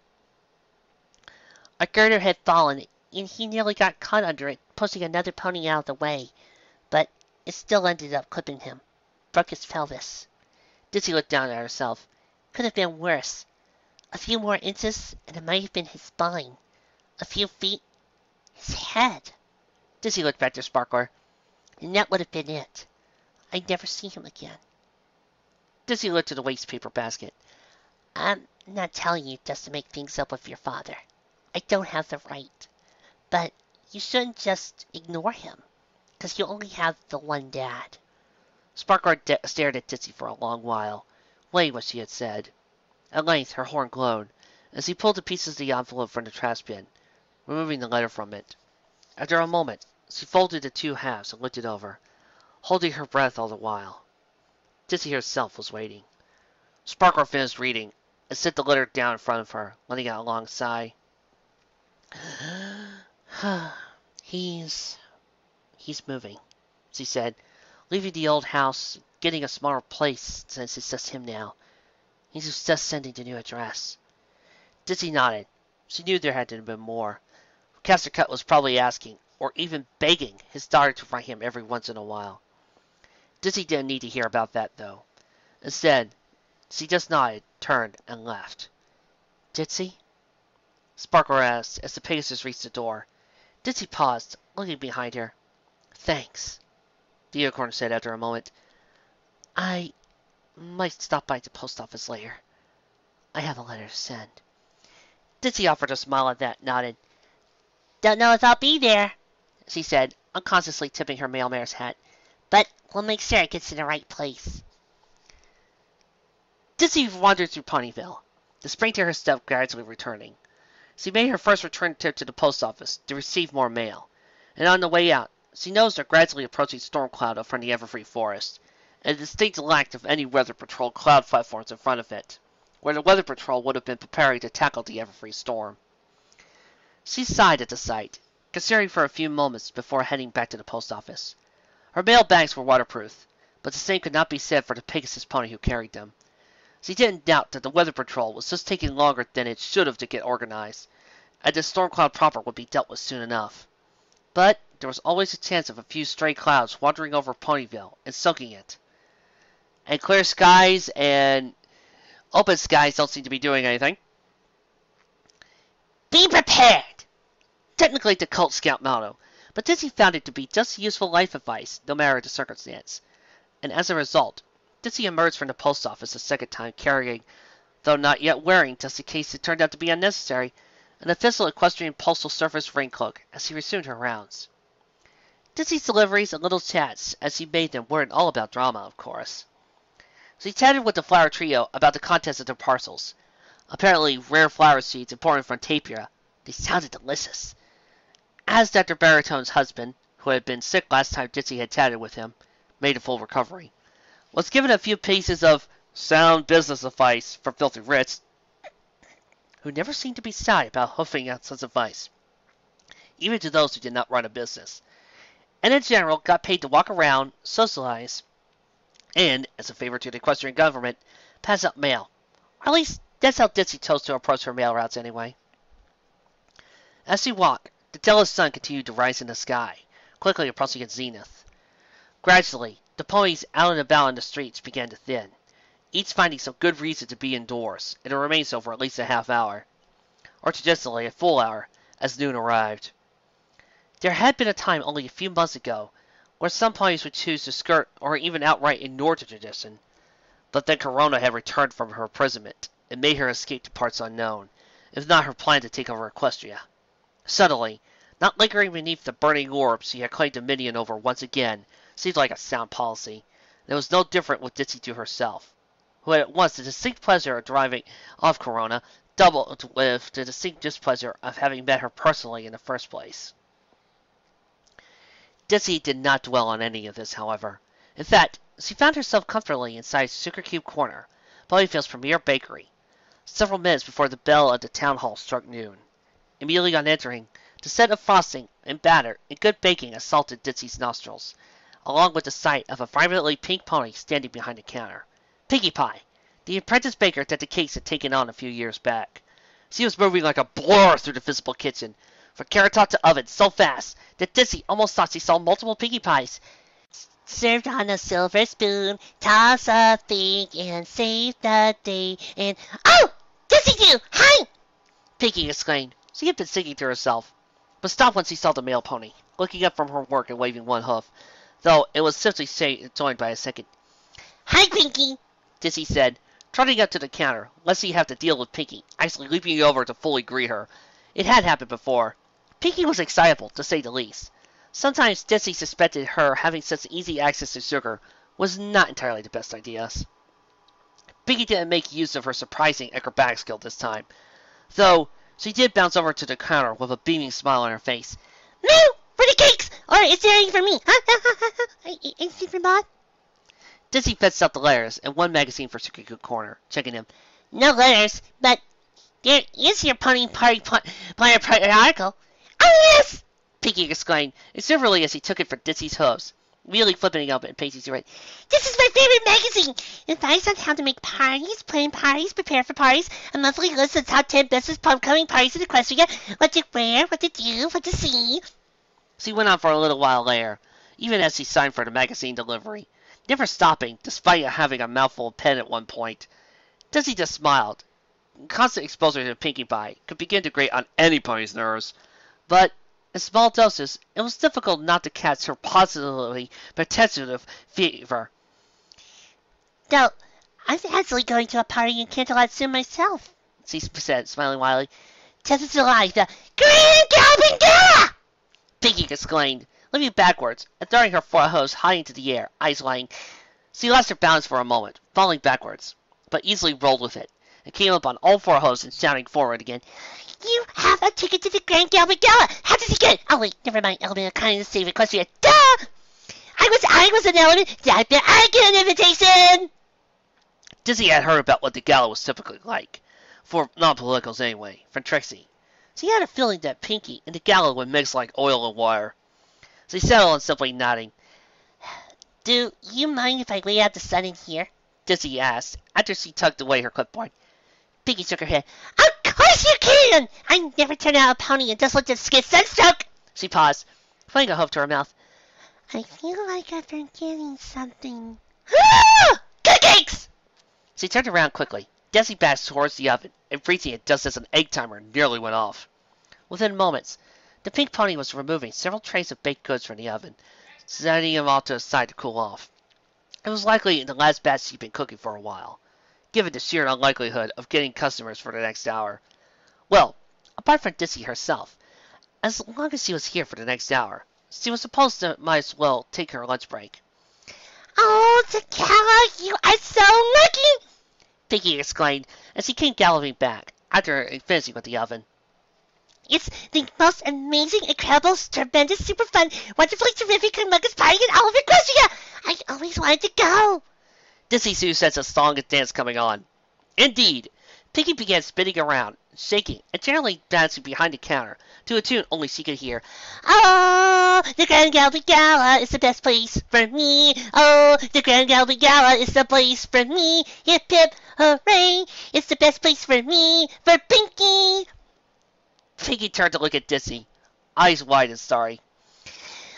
A girder had fallen, and he nearly got caught under it, pushing another pony out of the way, but it still ended up clipping him. Broke his pelvis. Ditsy looked down at herself. Could have been worse. A few more inches, and it might have been his spine. A few feet, his head. Ditsy looked back to Sparkler. And that would have been it. I'd never see him again. Ditsy looked to the waste paper basket. I'm not telling you just to make things up with your father. I don't have the right. But you shouldn't just ignore him, because you only have the one dad. Sparkler stared at Ditsy for a long while, weighing what she had said. At length her horn glowed, as he pulled the pieces of the envelope from the trash bin, removing the letter from it. After a moment, she folded the two halves and looked it over, holding her breath all the while. Ditsy herself was waiting. Sparkler finished reading and set the letter down in front of her, letting out a long sigh. He's moving, she said, leaving the old house, getting a smaller place since it's just him now. He's just sending the new address. Ditsy nodded. She knew there had to have been more. Caster Cut was probably asking, or even begging, his daughter to write him every once in a while. Ditsy didn't need to hear about that, though. Instead, she just nodded, turned, and left. Ditsy? Sparkler asked as the Pegasus reached the door. Ditsy paused, looking behind her. Thanks, the unicorn said after a moment. I might stop by the post office later. I have a letter to send. Ditsy offered a smile at that, nodded. Don't know if I'll be there, she said, unconsciously tipping her mailmare's hat. But we'll make sure it gets to the right place. Ditsy wandered through Ponyville, the spring to her step gradually returning. She made her first return trip to the post office to receive more mail, and on the way out, she noticed a gradually approaching storm cloud up from the evergreen forest, and a distinct lack of any weather patrol cloud platforms in front of it, where the weather patrol would have been preparing to tackle the evergreen storm. She sighed at the sight, considering for a few moments before heading back to the post office. Her mail bags were waterproof, but the same could not be said for the Pegasus pony who carried them. She didn't doubt that the weather patrol was just taking longer than it should have to get organized, and the storm cloud proper would be dealt with soon enough. But there was always a chance of a few stray clouds wandering over Ponyville and soaking it. And clear skies and open skies don't seem to be doing anything. Be prepared! Technically the Cult Scout motto, but Ditsy found it to be just useful life advice, no matter the circumstance. And as a result, Ditsy emerged from the post office a second time carrying, though not yet wearing, just in case it turned out to be unnecessary, an official equestrian postal service raincoat as he resumed her rounds. Ditsy's deliveries and little chats as he made them weren't all about drama, of course. She chatted with the flower trio about the contents of their parcels. Apparently rare flower seeds imported from Tapia. They sounded delicious. As Dr. Baritone's husband, who had been sick last time Ditsy had chatted with him, made a full recovery, was given a few pieces of sound business advice from Filthy Ritz. who never seemed to be shy about hoofing out such advice, even to those who did not run a business, and in general got paid to walk around, socialize, and, as a favor to the equestrian government, pass out mail. Or at least, that's how Ditsy chose to approach her mail routes anyway. As she walked, the jealous sun continued to rise in the sky, quickly approaching its zenith. Gradually, the ponies out and about in the streets began to thin, each finding some good reason to be indoors, and to remain so for at least a half hour, or traditionally a full hour, as noon arrived. There had been a time only a few months ago where some ponies would choose to skirt or even outright ignore the tradition, but then Corona had returned from her imprisonment and made her escape to parts unknown, if not her plan to take over Equestria. Suddenly, not lingering beneath the burning orbs she had claimed dominion over once again seemed like a sound policy, and it was no different with Ditsy to herself, who had at once the distinct pleasure of driving off Corona, doubled with the distinct displeasure of having met her personally in the first place. Ditsy did not dwell on any of this, however. In fact, she found herself comfortably inside Sugar Cube Corner, Ponyville's premier bakery, several minutes before the bell of the town hall struck noon. Immediately on entering, the scent of frosting and batter and good baking assaulted Ditsy's nostrils, along with the sight of a vibrantly pink pony standing behind the counter. Pinkie Pie, the apprentice baker that the Cakes had taken on a few years back. She was moving like a blur through the visible kitchen, from countertop to oven so fast that Ditsy almost thought she saw multiple Pinkie Pies. Served on a silver spoon, toss a fig and save the day, and oh! Ditsy do! Hi! Pinkie exclaimed. She had been singing to herself, but stopped when she saw the male pony, looking up from her work and waving one hoof, though it was simply joined by a second. Hi, Pinkie! Ditsy said, trotting up to the counter, lest she have to deal with Pinkie, actually leaping over to fully greet her. It had happened before. Pinkie was excitable, to say the least. Sometimes Ditsy suspected her having such easy access to sugar was not entirely the best idea. Pinkie didn't make use of her surprising acrobatic skill this time, though she did bounce over to the counter with a beaming smile on her face. No! For the Cakes! Or is there any for me? Anything for Bob? Ditsy fetched out the letters and one magazine for Sugar Cube Corner, checking them. No letters, but there is your pony party article. Oh, yes! Pinkie exclaimed, exuberantly as he took it for Ditsy's hooves, immediately flipping it open and pasting to write, This is my favorite magazine! Advice on how to make parties, plan parties, prepare for parties, a monthly list of top 10 best upcoming parties in Equestria, what to wear, what to do, what to see. She went on for a little while later, even as she signed for the magazine delivery, never stopping, despite having a mouthful of pen at one point. Ditsy just smiled. Constant exposure to Pinkie Pie could begin to grate on any pony's nerves, but in small doses, it was difficult not to catch her positively potentiative fever. Though, I'm actually going to a party in Canterlot soon myself, she said, smiling wildly. 10th of July, the Grand Galloping Gala! Pinkie exclaimed, leaping backwards and throwing her four hooves high into the air, eyes lying. She lost her balance for a moment, falling backwards, but easily rolled with it, and came up on all four hooves and shouting forward again. You have a ticket to the Grand Galloping Gala! How does he get it? Oh wait, never mind, Element of Kindness, save Equestria. Duh! I was an element, I get an invitation! Ditsy had heard about what the gala was typically like, for non-politicals anyway, from Trixie. She had a feeling that Pinkie and the gala would mix like oil and water. She settled on simply nodding. Do you mind if I lay out the sun in here? Ditsy asked, after she tucked away her clipboard. Pinkie shook her head. Of course you can! I never turn out a pony and just let this get sunstroke! She paused, putting a hoof to her mouth. I feel like I'm forgetting something. Cupcakes! She turned around quickly, dancing back towards the oven, and freezing it just as an egg timer nearly went off. Within moments, the pink pony was removing several trays of baked goods from the oven, setting them all to the side to cool off. It was likely the last batch she'd been cooking for a while, given the sheer unlikelihood of getting customers for the next hour. Well, apart from Ditsy herself, as long as she was here for the next hour, she was supposed to might as well take her lunch break. Oh, Takala, you are so lucky! Pinkie exclaimed as he came galloping back, after finishing with the oven. It's the most amazing, incredible, tremendous, super fun, wonderfully terrific, humongous party in all of Equestria! I always wanted to go! Ditsy Sue sensed a song and dance coming on. Indeed, Pinky began spinning around, shaking, and generally bouncing behind the counter, to a tune only she could hear. Oh, the Grand Gallery Gala is the best place for me. Oh, the Grand Gallery Gala is the place for me. Hip hip hooray, it's the best place for me, for Pinky. Pinky turned to look at Dizzy, eyes wide and starry.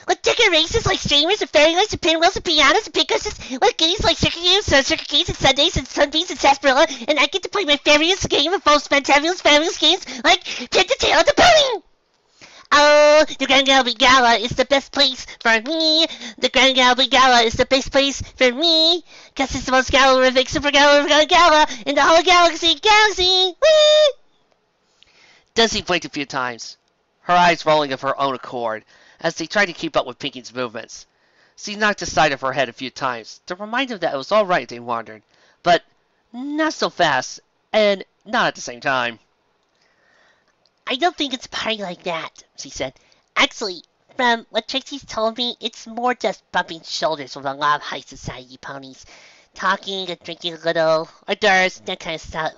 With decorations like streamers and fairy lights and pinwheels and pianos and pickuses, with games like sugar games and Sundays and sunbeams and sarsaparilla, and I get to play my favorite game of most fantabulous fabulous games like Pin the Tail of the Pony. Oh, the Grand Gallery Gala is the best place for me. The Grand Gallery Gala is the best place for me. 'Cause it's the most galorific, super galorific gala in the whole galaxy. Whee! Dizzy blinked a few times, her eyes rolling of her own accord, as they tried to keep up with Pinky's movements. She knocked the side of her head a few times to remind him that it was all right they wandered, but not so fast, and not at the same time. I don't think it's a party like that, she said. Actually, from what Trixie's told me, it's more just bumping shoulders with a lot of high society ponies. Talking and drinking a little, hors d'oeuvres, that kind of stuff.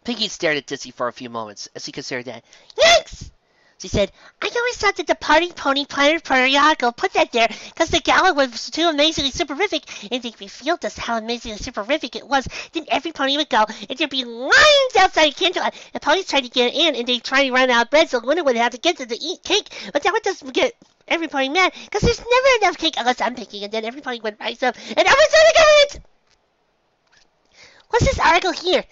Pinky stared at Dizzy for a few moments as he considered that. Yikes! She said, I always thought that the Party Pony Planet periodical put that there because the gala was too amazingly superific, and if we feel just how amazingly superific it was, then every pony would go, and there'd be lines outside Canterlot, and ponies tried to get in, and they'd try to run out of bread, so Luna would have to get to eat cake, but that would just get every pony mad, because there's never enough cake unless I'm picking, and then every pony would rise up, and overthrow the government! What's this article here?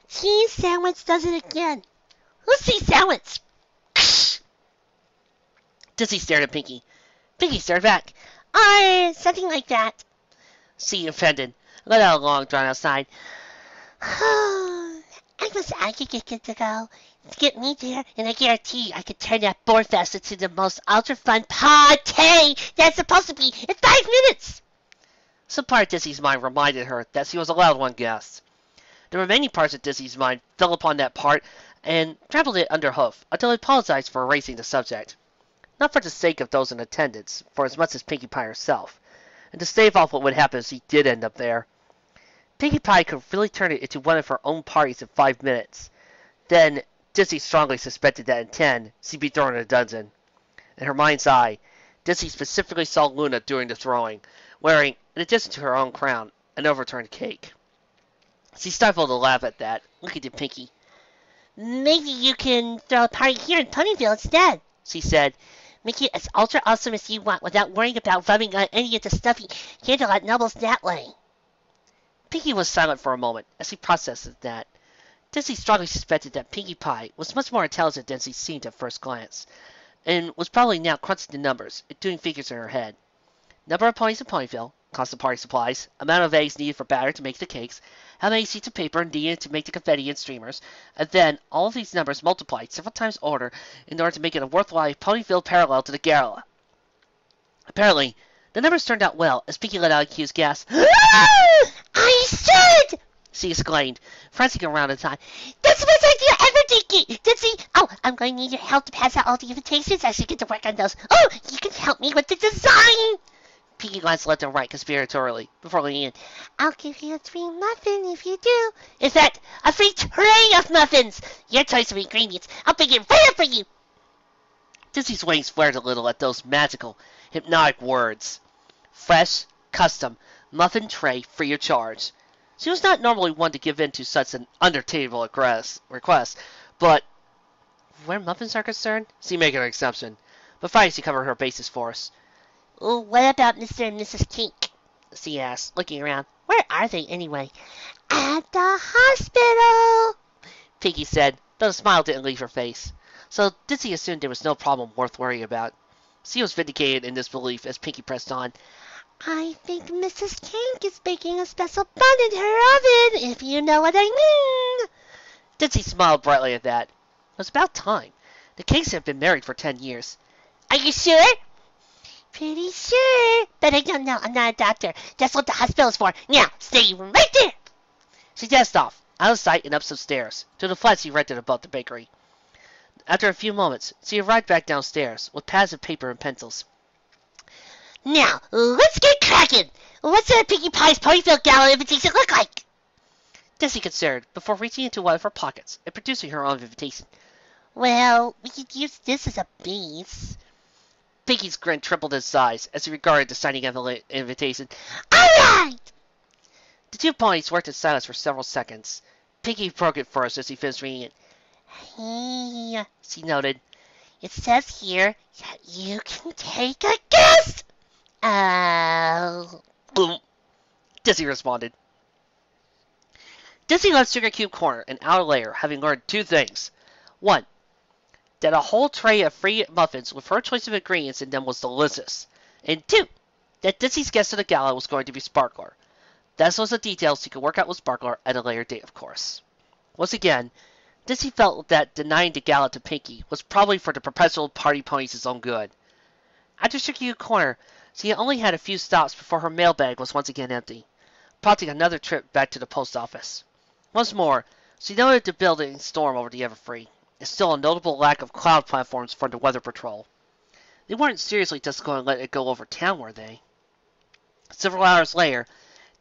Cheese Sandwich does it again. Who's Cheese Sandwich? Dizzy stared at Pinky. Pinky stared back. Something like that. She offended, let out a long, drawn-out sigh. I wish I could get good to go. Get me there, and I guarantee I could turn that board fest into the most ultra-fun party that's supposed to be in 5 minutes. Some part of Dizzy's mind reminded her that she was allowed one guest. The remaining parts of Dizzy's mind fell upon that part and trampled it underhoof until it apologized for erasing the subject. Not for the sake of those in attendance, for as much as Pinkie Pie herself, and to stave off what would happen if she did end up there. Pinkie Pie could really turn it into one of her own parties in 5 minutes. Then, Dizzy strongly suspected that in 10, she'd be thrown in a dungeon. In her mind's eye, Dizzy specifically saw Luna doing the throwing, wearing, in addition to her own crown, an overturned cake. She stifled a laugh at that, looking at Pinkie. Maybe you can throw a party here in Ponyville instead, she said. Make it as ultra awesome as you want without worrying about rubbing on any of the stuffy Canterlot nobles that way. Pinkie was silent for a moment as he processed that. Dizzy strongly suspected that Pinkie Pie was much more intelligent than she seemed at first glance, and was probably now crunching the numbers and doing figures in her head. Number of ponies in Ponyville, cost of party supplies, amount of eggs needed for batter to make the cakes, how many sheets of paper needed to make the confetti and streamers, and then all of these numbers multiplied several times over in order to make it a worthwhile Ponyville parallel to the gala. Apparently, the numbers turned out well as Pinkie let out a accused gasp. I should! She exclaimed, prancing around in time. That's the best idea ever, Dinky! Dizzy! Oh, I'm going to need your help to pass out all the invitations. I should get to work on those. Oh, you can help me with the design! Pinkie glanced left and right conspiratorially before leaning in. I'll give you a free muffin if you do. In fact, a free tray of muffins! Your choice of ingredients. I'll bring it right up for you. Dizzy's wings flared a little at those magical, hypnotic words. Fresh, custom, muffin tray free of charge. She was not normally one to give in to such an under-table request, but where muffins are concerned, she made an exception. But finally she covered her bases for us. What about Mr. and Mrs. Kink? She asked, looking around. Where are they, anyway? At the hospital, Pinkie said, but a smile didn't leave her face. So Dizzy assumed there was no problem worth worrying about. She was vindicated in this belief as Pinkie pressed on. I think Mrs. Kink is baking a special bun in her oven, if you know what I mean. Dizzy smiled brightly at that. It was about time. The Kinks had been married for 10 years. Are you sure? Pretty sure, but I don't know. I'm not a doctor. That's what the hospital's for. Now, stay right there. She dashed off, out of sight and up some stairs, to the flat she rented above the bakery. After a few moments, she arrived back downstairs, with pads of paper and pencils. Now, let's get cracking. What's Pinkie Pie's Ponyville Gala invitation look like? Dizzy considered before reaching into one of her pockets and producing her own invitation. Well, we could use this as a base. Pinky's grin tripled in size as he regarded the signing invitation. Alright! The two ponies worked in silence for several seconds. Pinky broke it first as he finished reading it. Hey, She noted. it says here that you can take a guess! Oh. Boom. Dizzy responded. Dizzy left Sugar Cube Corner an hour later, having learned two things. One, that a whole tray of free muffins with her choice of ingredients in them was delicious. And two, that Dizzy's guest at the gala was going to be Sparkler. That was the details he could work out with Sparkler at a later date, of course. Once again, Dizzy felt that denying the gala to Pinky was probably for the perpetual party ponies' own good. After Sugar Cube Corner, she only had a few stops before her mailbag was once again empty, prompting another trip back to the post office. Once more, she noted the building storm over the Everfree, and still a notable lack of cloud platforms for the Weather Patrol. They weren't seriously just going to let it go over town, were they? Several hours later,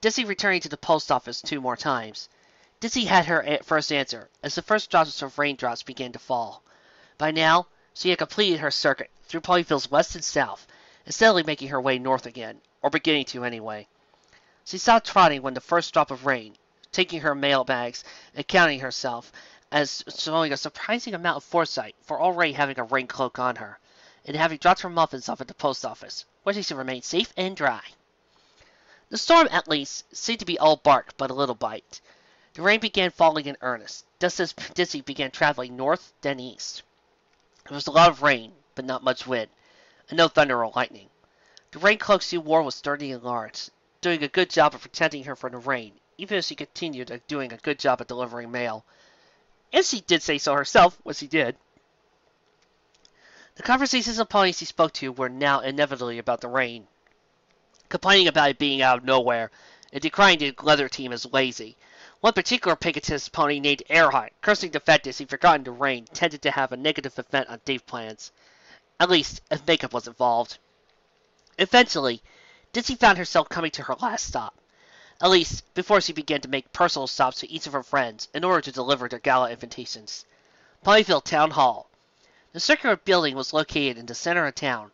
Dizzy returning to the post office 2 more times. Dizzy had her first answer, as the first drops of raindrops began to fall. By now, she had completed her circuit through Ponyville's west and south, and steadily making her way north again, or beginning to anyway. She stopped trotting when the first drop of rain, taking her mail bags and counting herself, as showing a surprising amount of foresight for already having a rain cloak on her, and having dropped her muffins off at the post office, where she should remain safe and dry. The storm, at least, seemed to be all bark but a little bite. The rain began falling in earnest, just as Dizzy began traveling north, then east. There was a lot of rain, but not much wind, and no thunder or lightning. The rain cloak she wore was sturdy and large, doing a good job of protecting her from the rain, even as she continued doing a good job at delivering mail. And she did say so herself, when she did. The conversations of ponies she spoke to were now inevitably about the rain, complaining about it being out of nowhere, and decrying the leather team as lazy. One particular Pegasus pony named Airhot, cursing the fact that she'd forgotten the rain, tended to have a negative effect on date plans. At least, if makeup was involved. Eventually, Dizzy found herself coming to her last stop. At least, before she began to make personal stops to each of her friends in order to deliver their gala invitations. Ponyville Town Hall. The circular building was located in the center of town,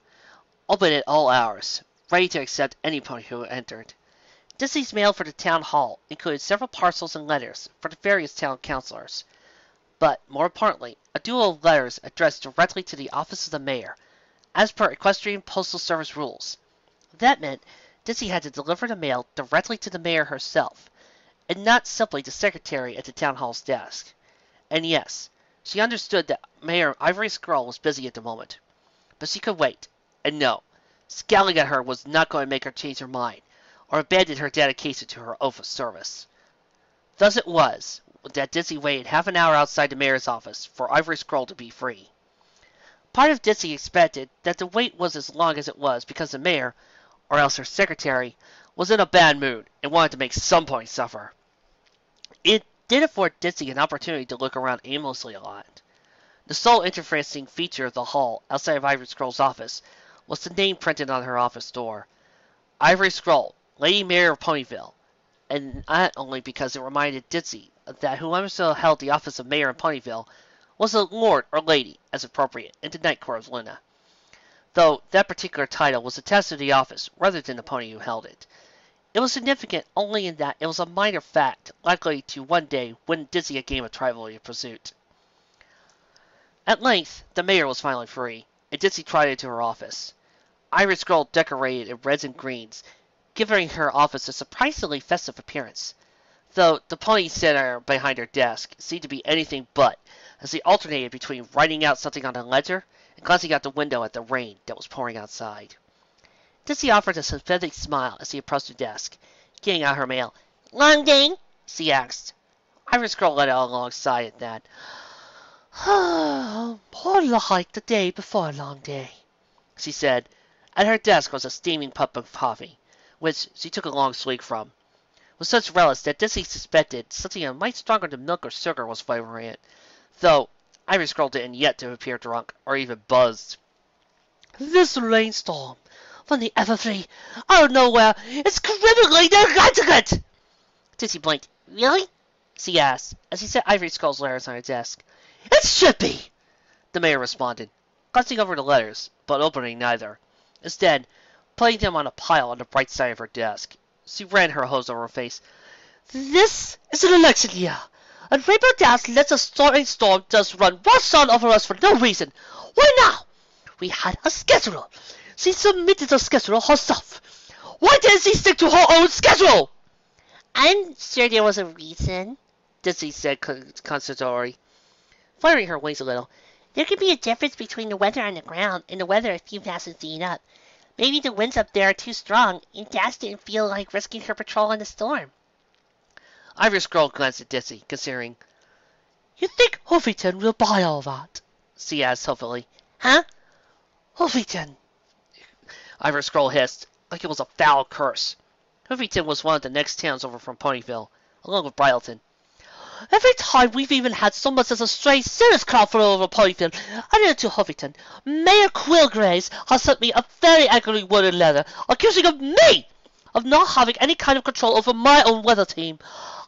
open at all hours, ready to accept any pony who entered. Dizzy's mail for the town hall included several parcels and letters for the various town councilors, but, more importantly, a duo of letters addressed directly to the office of the mayor, as per Equestrian Postal Service rules. That meant Dizzy had to deliver the mail directly to the mayor herself, and not simply the secretary at the town hall's desk. And yes, she understood that Mayor Ivory Scroll was busy at the moment, but she could wait, and no, scowling at her was not going to make her change her mind, or abandon her dedication to her oath of service. Thus it was that Dizzy waited half an hour outside the mayor's office for Ivory Scroll to be free. Part of Dizzy expected that the wait was as long as it was because the mayor, or else her secretary, was in a bad mood and wanted to make some point suffer. It did afford Dizzy an opportunity to look around aimlessly a lot. The sole interesting feature of the hall outside of Ivory Scroll's office was the name printed on her office door. Ivory Scroll, Lady Mayor of Ponyville, and not only because it reminded Dizzy that whoever still held the office of Mayor in Ponyville was a lord or lady, as appropriate, in the Night Court of Luna, though that particular title was attached to the office rather than the pony who held it. It was significant only in that it was a minor fact, likely to one day win Dizzy a game of Trivial Pursuit. At length, the mayor was finally free, and Dizzy trotted to her office. Ivory Scroll decorated in reds and greens, giving her office a surprisingly festive appearance, though the pony sitting behind her desk seemed to be anything but, as he alternated between writing out something on a ledger and glancing out the window at the rain that was pouring outside. Dizzy offered a sympathetic smile as he approached the desk, getting out her mail. Long day? She asked. Ivory Scroll let out a long sigh at that. More like the day before a long day, she said. At her desk was a steaming cup of coffee, which she took a long swig from, with such relish that Dizzy suspected something a mite stronger than milk or sugar was flavoring it, though Ivory Scroll didn't yet to appear drunk, or even buzzed. This rainstorm from the Everfree out of nowhere is criminally negligent! Dizzy blinked. Really? she asked, as he set Ivory Skull's letters on her desk. It should be, the mayor responded, glancing over the letters, but opening neither. Instead, putting them on a pile on the right side of her desk. She ran her hose over her face. This is an election year, and Rainbowdash lets a storm just run rush on over us for no reason. Why now? We had a schedule. She submitted a schedule herself. Why didn't she stick to her own schedule? I'm sure there was a reason, Dizzy said conciliatory, flaring her wings a little. There could be a difference between the weather on the ground and the weather a few passes seen up. Maybe the winds up there are too strong, and Dash didn't feel like risking her patrol in the storm. Ivory Scroll glanced at Dizzy, considering. You think Huffington will buy all that? She asked hopefully. Huh? Huffington, Ivory Scroll hissed, like it was a foul curse. Huffington was one of the next towns over from Ponyville, along with Bridleton. Every time we've even had so much as a stray serious cloud flew over Ponyville, I did it to Huffington. Mayor Quillgrace has sent me a very angry worded letter accusing of me of not having any kind of control over my own weather team.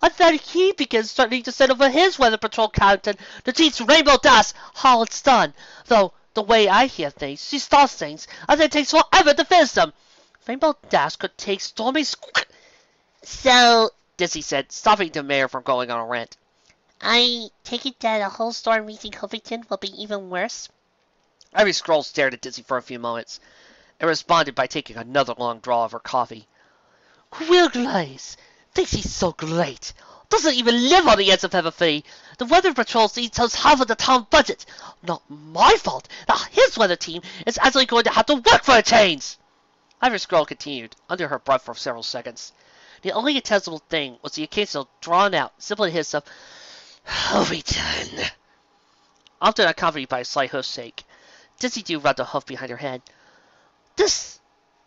And then he begins threatening to send over his weather patrol captain to teach Rainbowdash how it's done. Though, the way I hear things, she starts things, and then takes forever to finish them. Rainbowdash could take Stormy's... So, Dizzy said, stopping the mayor from going on a rant. I take it that a whole storm reaching Huffington will be even worse? Ivory Scroll stared at Dizzy for a few moments, and responded by taking another long draw of her coffee. Quillgrace thinks he's so great. Doesn't even live on the edge of heaven fee. The weather patrol eats us half of the town budget. Not my fault that his weather team is actually going to have to work for a change. Ivory Scroll continued, under her breath for several seconds. The only intelligible thing was the occasional drawn-out, simple hiss of Huffington, often accompanied by a slight hoof shake. Dizzy Dew rubbed a hoof behind her head. This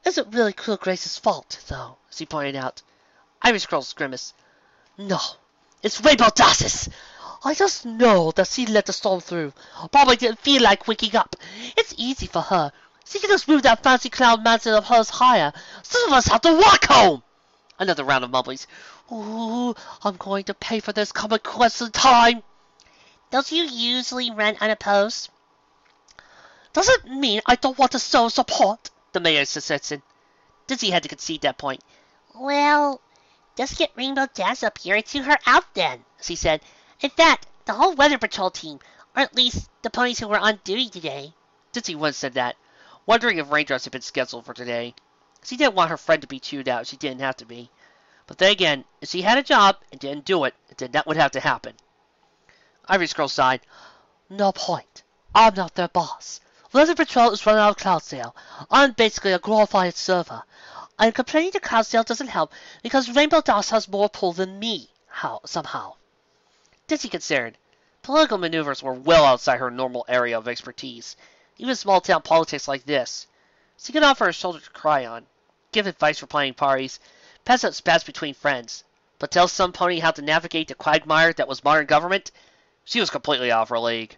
isn't really Quillgrace's fault, though, she pointed out. Ivory Scroll's grimace. No, it's Rainbowdash's. I just know that she let the storm through. Probably didn't feel like waking up. It's easy for her. She can just move that fancy cloud mansion of hers higher. Some of us have to walk home. Another round of mumblings. Ooh, I'm going to pay for this comic question time. Don't you usually run unopposed? Doesn't mean I don't want to show support, the mayor suggested. Dizzy had to concede that point. Well, just get Rainbowdash up here and chew her out then, she said. In fact, the whole weather patrol team, or at least the ponies who were on duty today. Dizzy once said that, wondering if raindrops had been scheduled for today. She didn't want her friend to be chewed out if she didn't have to be. But then again, if she had a job and didn't do it, then that would have to happen. Ivory Scroll sighed. No point. I'm not their boss. Weather Patrol is running out of Cloudsdale. I'm basically a glorified server. And complaining to Cloudsdale doesn't help because Rainbowdash has more pull than me. Somehow. Dizzy considered. Political maneuvers were well outside her normal area of expertise. Even small-town politics like this. She could offer a shoulder to cry on, give advice for planning parties, pass out spats between friends. But tell some pony how to navigate the quagmire that was modern government? She was completely off her league.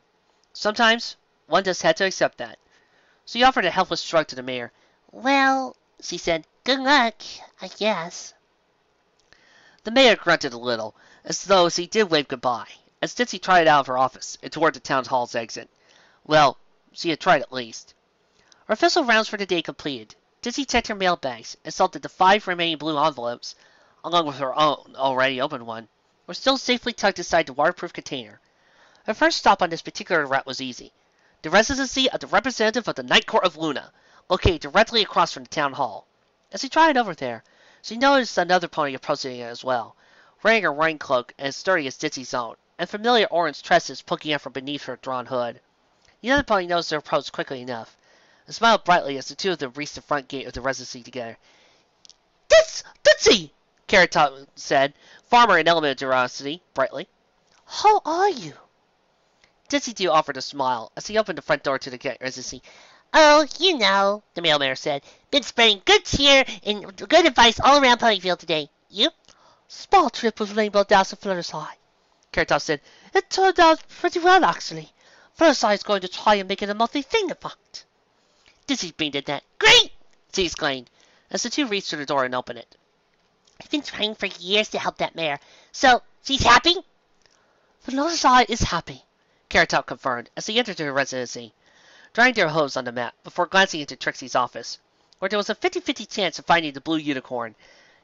Sometimes, one just had to accept that. She offered a helpless shrug to the mayor. Well, she said, good luck, I guess. The mayor grunted a little, as though she did wave goodbye, as Dizzy trotted out of her office and toward the town hall's exit. Well, she had tried at least. Her official rounds for the day completed, Dizzy checked her mail bags and saw that the 5 remaining blue envelopes, along with her own already opened one, were still safely tucked inside the waterproof container. Her first stop on this particular route was easy. The residency of the representative of the Night Court of Luna, located directly across from the town hall. As she trotted over there, she noticed another pony approaching it as well, wearing a rain cloak as sturdy as Dizzy's own, and familiar orange tresses poking out from beneath her drawn hood. The other pony noticed their approach quickly enough, and smiled brightly as the two of them reached the front gate of the residency together. Dizzy! Carrot Top said, farmer an element of curiosity, brightly. How are you? Dizzy Dew offered a smile as he opened the front door to the residency. Oh, you know, the mailman said. Been spreading good cheer and good advice all around Ponyville today. You? Small trip with Rainbowdash and Fluttershy, Carrot Top said. It turned out pretty well, actually. Fluttershy is going to try and make it a monthly thing, in fact. Dizzy beamed at that. Great! She exclaimed, as the two reached to the door and opened it. I've been trying for years to help that mare. So, she's happy? The North Eye is happy, Carrot Top confirmed as they entered her residency, drying their hose on the mat before glancing into Trixie's office, where there was a 50-50 chance of finding the blue unicorn.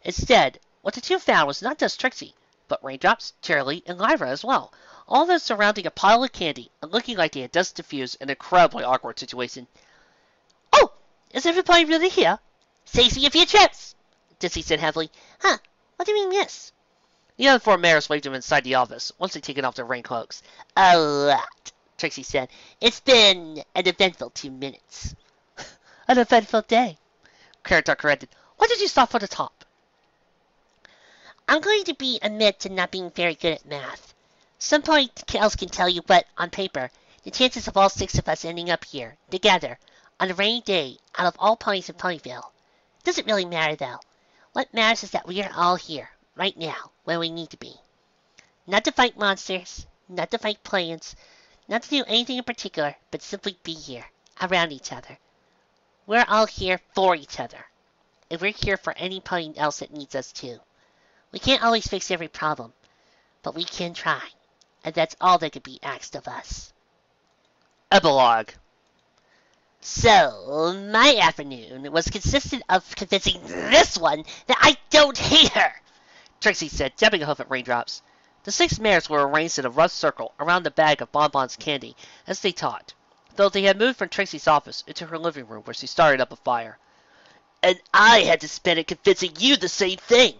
Instead, what the two found was not just Trixie, but Raindrops, Cheerilee, and Lyra as well, all of them surrounding a pile of candy and looking like they had just diffused an incredibly awkward situation. Oh, is everybody really here? Saves me a few trips, Dizzy said heavily. Huh, what do we miss? The other four mayors waved them inside the office, once they'd taken off their rain cloaks. A lot, Trixie said. It's been an eventful 2 minutes. An eventful day, Carrot Top corrected. Why did you stop for the top? I'm going to admit to not being very good at math. Somebody else can tell you, but on paper, the chances of all 6 of us ending up here, together, on a rainy day, out of all ponies in Ponyville. Doesn't really matter, though. What matters is that we are all here, right now, where we need to be. Not to fight monsters, not to fight plans, not to do anything in particular, but simply be here, around each other. We're all here for each other, and we're here for any pony else that needs us too. We can't always fix every problem, but we can try, and that's all that could be asked of us. Epilogue. So, my afternoon was consistent of convincing this one that I don't hate her, Trixie said, jabbing a hoof at Raindrops. The 6 mayors were arranged in a rough circle around the bag of Bonbon's candy as they talked, though they had moved from Trixie's office into her living room where she started up a fire. And I had to spend it convincing you the same thing,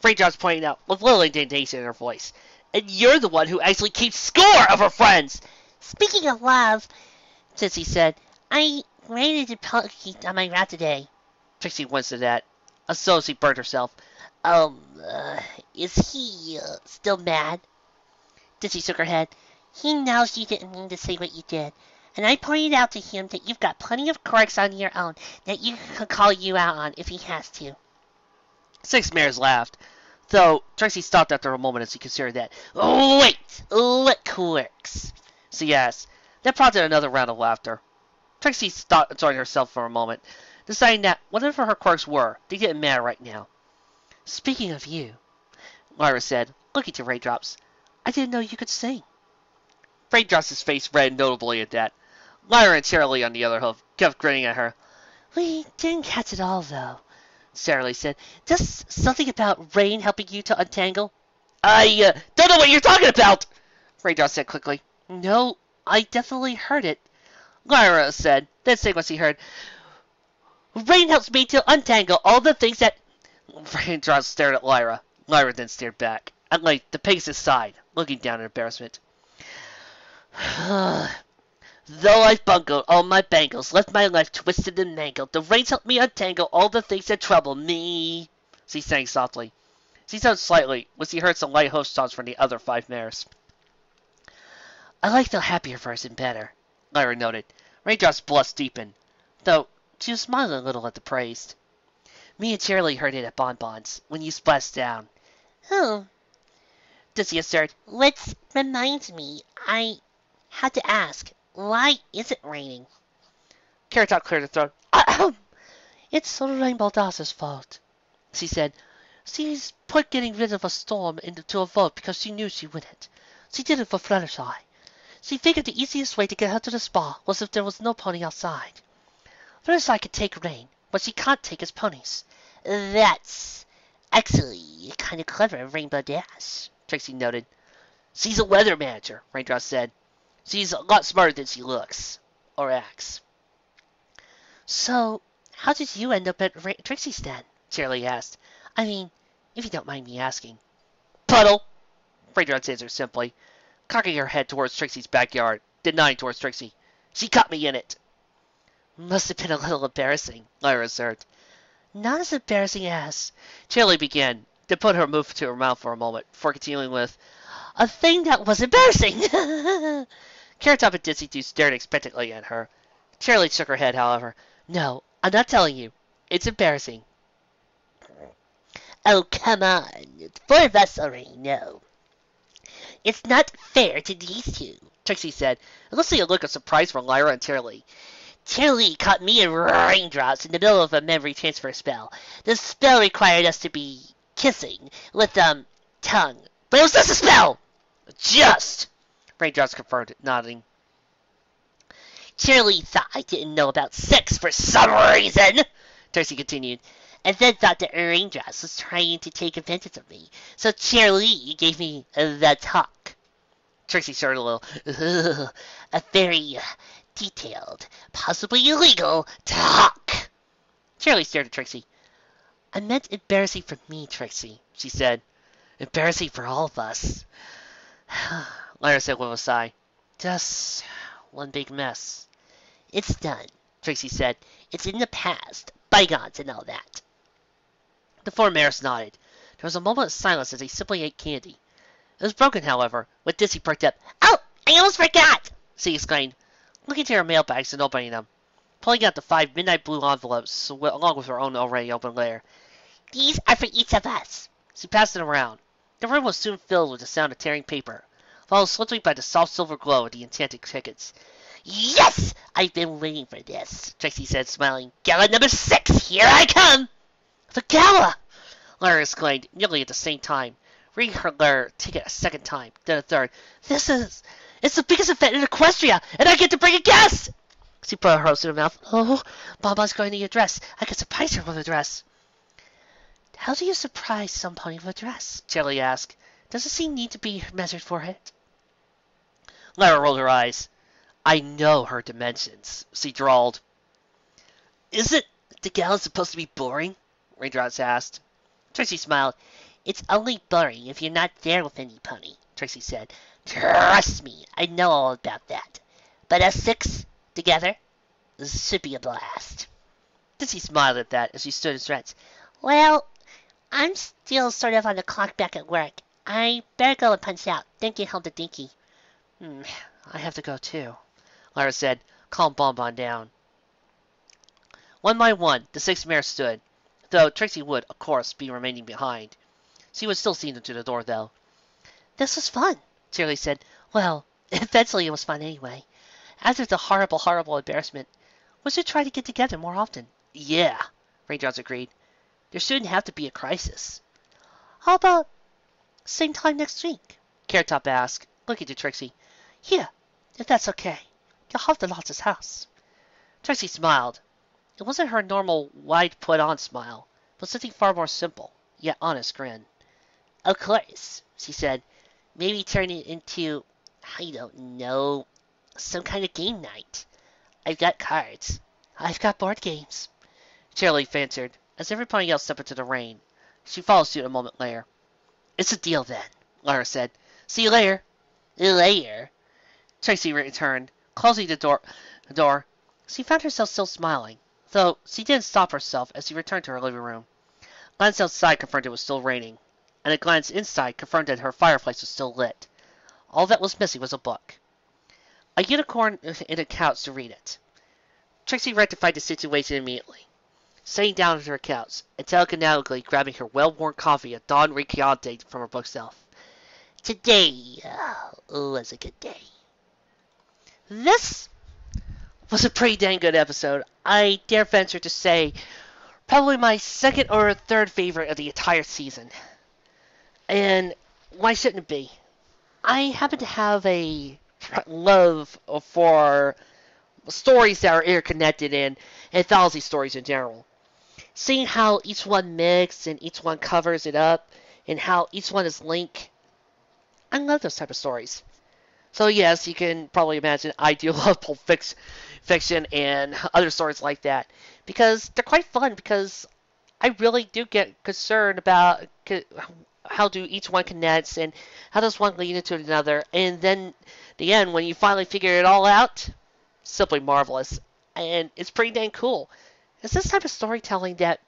Raindrops pointed out with little indignation in her voice. And you're the one who actually keeps score of her friends. Speaking of love, Sissy said, I ran into Punky on my route today. Trixie winced at that, as though she burned herself. Is he still mad? Dizzy shook her head. He knows you didn't mean to say what you did, and I pointed out to him that you've got plenty of quirks on your own that you can call you out on if he has to. 6 mayors laughed, though Trixie stopped after a moment as he considered that. Oh, wait, what quirks? She asked. That prompted another round of laughter. Trixie stopped enjoying herself for a moment, deciding that whatever her quirks were, they didn't matter right now. Speaking of you, Lyra said, looking to Raindrops, I didn't know you could sing. Raindrops' face reddened notably at that. Lyra and Cheerilee, on the other hand, kept grinning at her. We didn't catch it all, though, Cheerilee said. Just something about rain helping you to untangle? I don't know what you're talking about, Raindrops said quickly. No, I definitely heard it, Lyra said, then saying what she heard. Rain helps me to untangle all the things that... Raindrops stared at Lyra. Lyra then stared back. At length, the Pegasus sighed, looking down in embarrassment. Though I've bungled all my bangles, left my life twisted and mangled, the rains help me untangle all the things that trouble me. She sang softly. She sounded slightly when she heard some light host songs from the other 5 mayors. I like the happier version better, Lyra noted. Raindrops' blush deepened, though she was smiling a little at the praise. Me and Cheerilee heard it at Bonbon's, when you splashed down. Oh. Dizzy asserted. Which reminds me, I had to ask, why is it raining? Carrot Top cleared her throat. It's Rainbowdoubledash's fault, she said. She's put getting rid of a storm into a vote because she knew she wouldn't. She did it for Fluttershy. She figured the easiest way to get her to the spa was if there was no pony outside. Fluttershy could take rain, but she can't take his ponies. That's actually kind of clever of Rainbowdash, Trixie noted. She's a weather manager, Raindrops said. She's a lot smarter than she looks. Or acts. So, how did you end up at Trixie's den? Cheerilee asked. I mean, if you don't mind me asking. Puddle, Raindrops answered simply, cocking her head towards Trixie's backyard, then nodding towards Trixie. She caught me in it. Must have been a little embarrassing, Lyra observed. Not as embarrassing as... Cheerilee began, then put her mouth to her mouth for a moment, before continuing with, a thing that was embarrassing! Carrot Top and Dizzy Doo stared expectantly at her. Cheerilee shook her head, however. No, I'm not telling you. It's embarrassing. Oh, come on. The 4 of us already know. It's not fair to these 2, Trixie said, and let's see a look of surprise from Lyra and Cheerilee. Cheerilee caught me in Raindrops in the middle of a memory transfer spell. The spell required us to be kissing with, tongue. But it was just a spell! Just! Raindrops confirmed, nodding. Charlie thought I didn't know about sex for some reason, Trixie continued, and then thought that Raindrops was trying to take advantage of me. So Charlie gave me the talk. Trixie started a little. A very detailed, possibly illegal talk. Charlie stared at Trixie. I meant embarrassing for me, Trixie, she said. Embarrassing for all of us. Lyra said with a sigh. Just one big mess. It's done, Trixie said. It's in the past. Bygones and all that. The four mares nodded. There was a moment of silence as they simply ate candy. It was broken, however, when Dizzy perked up. Oh, I almost forgot, she exclaimed, looking to her mailbags and opening them, pulling out the 5 midnight blue envelopes along with her own already open layer. These are for each of us. She passed it around. The room was soon filled with the sound of tearing paper, followed swiftly by the soft silver glow of the enchanted tickets. Yes! I've been waiting for this, Trixie said, smiling. Gala number 6, here I come! The gala! Lyra exclaimed, nearly at the same time, reading her letter ticket a second time, then a third. It's the biggest event in Equestria, and I get to bring a guest! She put her hose in her mouth. Oh, Baba's going to need a dress. I can surprise her with a dress. How do you surprise some pony with a dress? Charlie asked. Does he need to be measured for it? Lyra rolled her eyes. I know her dimensions, she drawled. Isn't the gala supposed to be boring? Raindrops asked. Trixie smiled. It's only boring if you're not there with any pony, Trixie said. Trust me, I know all about that. But us 6 together, this should be a blast. Dizzy smiled at that as she stood in stretch. Well, I'm still sort of on the clock back at work. I better go and punch out, then get home to Dinky. I have to go too, Lyra said, calm Bonbon down. One by one, the 6 mares stood, though Trixie would, of course, be remaining behind. She would still see them to the door, though. This was fun, Charlie said. Well, eventually it was fun anyway. After the horrible, horrible embarrassment, we should try to get together more often. Yeah, Raindrops agreed. There shouldn't have to be a crisis. How about same time next week? Carrot Top asked, looking to Trixie. Yeah, if that's okay. You'll have the Lotz's house. Trixie smiled. It wasn't her normal, wide put-on smile, but something far more simple, yet honest grin. Of course, she said. Maybe turn it into, I don't know, some kind of game night. I've got cards. I've got board games. Charlie answered, as everybody else stepped into the rain. She followed suit a moment later. It's a deal then, Lyra said. See you later. Later. Trixie returned, closing the door. She found herself still smiling, though she didn't stop herself as she returned to her living room. A glance outside confirmed it was still raining, and a glance inside confirmed that her fireplace was still lit. All that was missing was a book. A unicorn in a couch to read it. Trixie rectified the situation immediately, sitting down at her couch and telekinetically grabbing her well-worn copy of Don Ricciante from her bookshelf. Today was a good day. This was a pretty dang good episode. I dare venture to say probably my second or third favorite of the entire season. And why shouldn't it be? I happen to have a love for stories that are interconnected and anthology stories in general. Seeing how each one mixes and each one covers it up and how each one is linked, I love those type of stories. So yes, you can probably imagine I do love Pulp Fiction and other stories like that because they're quite fun because I really do get concerned about how do each one connects and how does one lead into another, and then the end when you finally figure it all out, simply marvelous, and it's pretty dang cool. It's this type of storytelling that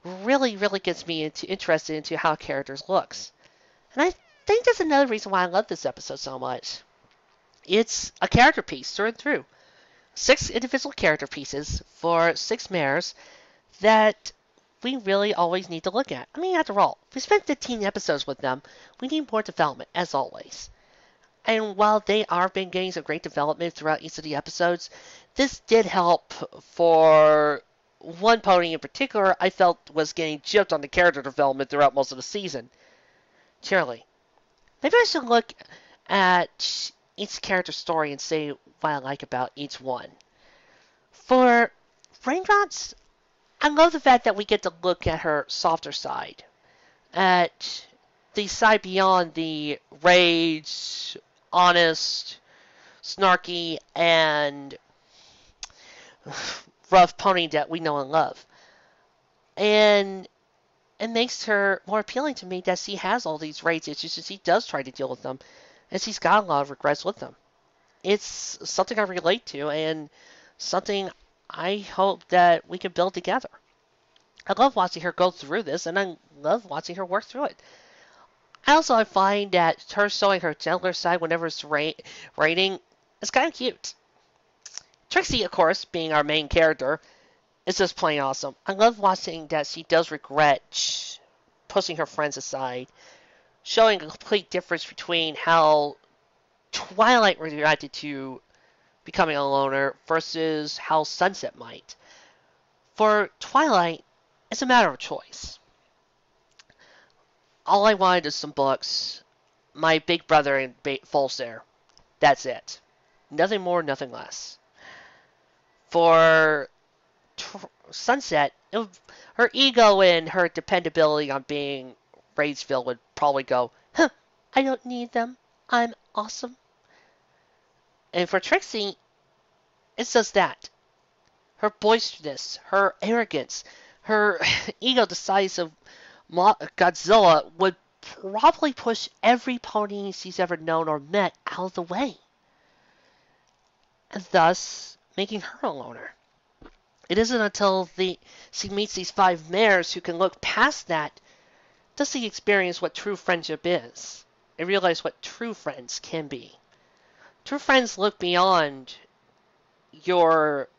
really gets me interested into how characters looks, and I think that's another reason why I love this episode so much. It's a character piece through and through. 6 individual character pieces for 6 mares that we really always need to look at. I mean, after all, we spent 15 episodes with them. We need more development, as always. And while they are been getting some great development throughout each of the episodes, this did help for one pony in particular I felt was getting gypped on the character development throughout most of the season. Charlie, maybe I should look at each character's story and say what I like about each one. For Raindrops, I love the fact that we get to look at her softer side, at the side beyond the rage, honest, snarky, and rough pony that we know and love. And it makes her more appealing to me that she has all these rage issues and she does try to deal with them, and she's got a lot of regrets with them. It's something I relate to and something I hope that we can build together. I love watching her go through this, and I love watching her work through it. I find that her showing her gentler side whenever it's raining is kind of cute. Trixie, of course, being our main character, is just plain awesome. I love watching that she does regret pushing her friends aside, showing a complete difference between how Twilight reacted to becoming a loner versus how Sunset might. For Twilight, it's a matter of choice. All I wanted is some books, my big brother and Fulsair. That's it. Nothing more, nothing less. For Sunset, her ego and her dependability on being Rageville would probably go, huh, I don't need them. I'm awesome. And for Trixie, it's just that. Her boisterousness, her arrogance, her ego the size of Godzilla would probably push every pony she's ever known or met out of the way, and thus making her a loner. It isn't until she meets these 5 mares who can look past that does she experience what true friendship is and realize what true friends can be. True friends look beyond your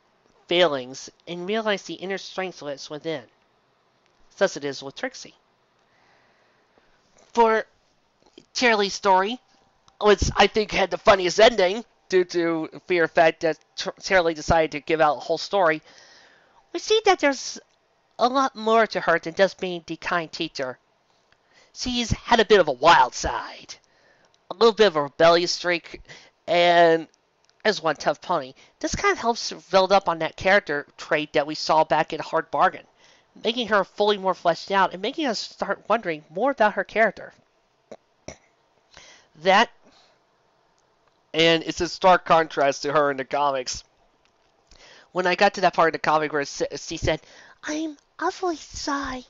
failings and realize the inner strength that's within. Thus it is with Trixie. For Charlie's story, which I think had the funniest ending due to fear fact that Charlie decided to give out the whole story, we see that there's a lot more to her than just being the kind teacher. She's had a bit of a wild side, a little bit of a rebellious streak, and as one tough pony. This kind of helps build up on that character trait that we saw back in Hard Bargain, making her fully more fleshed out and making us start wondering more about her character. That, and it's a stark contrast to her in the comics. When I got to that part of the comic where she said, I'm awfully shy,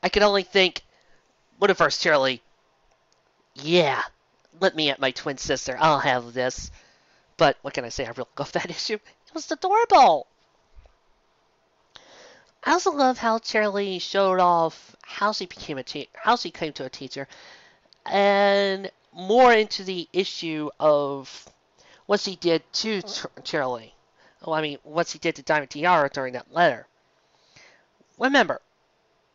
I could only think, what if first Charlie, yeah, let me at my twin sister, I'll have this. But what can I say, I really love that issue. It was adorable. I also love how Charlie showed off how she became how she came to a teacher, and more into the issue of what she did to Charlie. Oh, I mean, what she did to Diamond Tiara during that letter. Remember,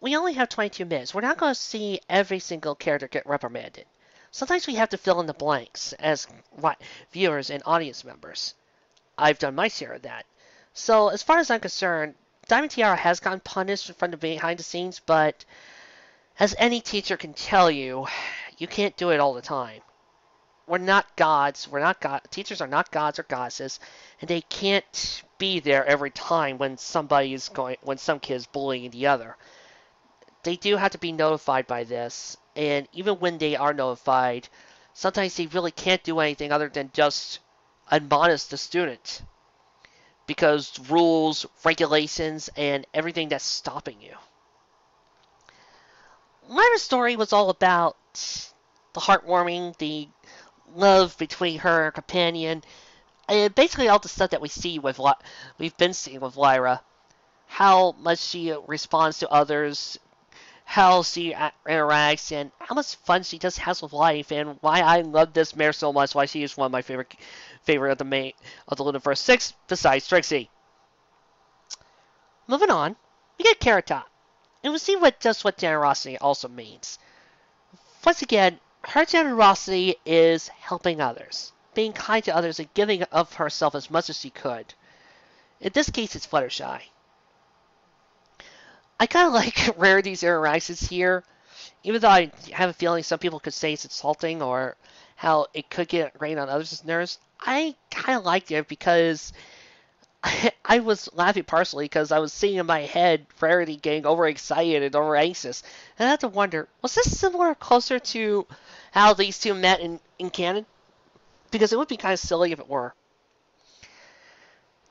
we only have 22 minutes. We're not going to see every single character get reprimanded. Sometimes we have to fill in the blanks as viewers and audience members. I've done my share of that. So, as far as I'm concerned, Diamond Tiara has gotten punished from the behind the scenes, but as any teacher can tell you, you can't do it all the time. We're not gods. Teachers are not gods or goddesses, and they can't be there every time when some kid's bullying the other. They do have to be notified by this, and even when they are notified, sometimes they really can't do anything other than just admonish the student, because rules, regulations, and everything that's stopping you. Lyra's story was all about the heartwarming, the love between her and her companion, and basically all the stuff that we've been seeing with Lyra. How much she responds to others, how she interacts, and how much fun she just has with life, and why I love this mare so much, why she is one of my favorite of the Lunaverse 6, besides Trixie. Moving on, we get Carrot Top, and we'll see what generosity also means. Once again, her generosity is helping others, being kind to others, and giving of herself as much as she could. In this case, it's Fluttershy. I kind of like Rarity's interactions here. Even though I have a feeling some people could say it's insulting or how it could get rain on others' nerves, I kind of liked it because I was laughing partially because I was seeing in my head Rarity getting overexcited and over anxious. And I had to wonder, was this similar or closer to how these two met in canon? Because it would be kind of silly if it were.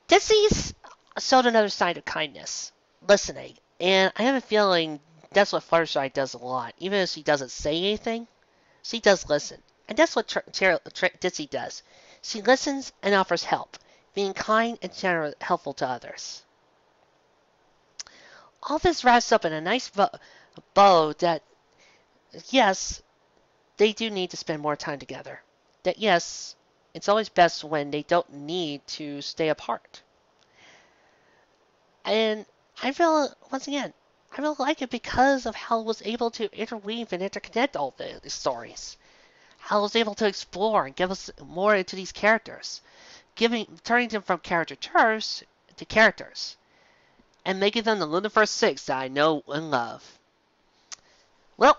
Dizzy's showed another side of kindness, listening. And I have a feeling that's what Fluttershy does a lot. Even if she doesn't say anything, she does listen. And that's what Dizzy does. She listens and offers help, being kind and helpful to others. All this wraps up in a nice bow that, yes, they do need to spend more time together. That, yes, it's always best when they don't need to stay apart. And I feel, once again, I really like it because of how it was able to interweave and interconnect all the stories. How it was able to explore and give us more into these characters, turning them from caricatures to characters, and making them the Lunaverse 6 that I know and love. Well,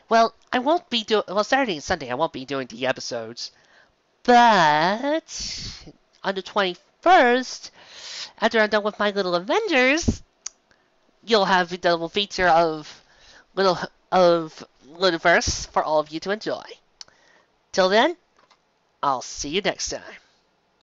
well, I won't be doing, well, Saturday and Sunday I won't be doing the episodes, but on the 21st, after I'm done with my little Avengers, you'll have the double feature of Lunaverse for all of you to enjoy. Till then, I'll see you next time.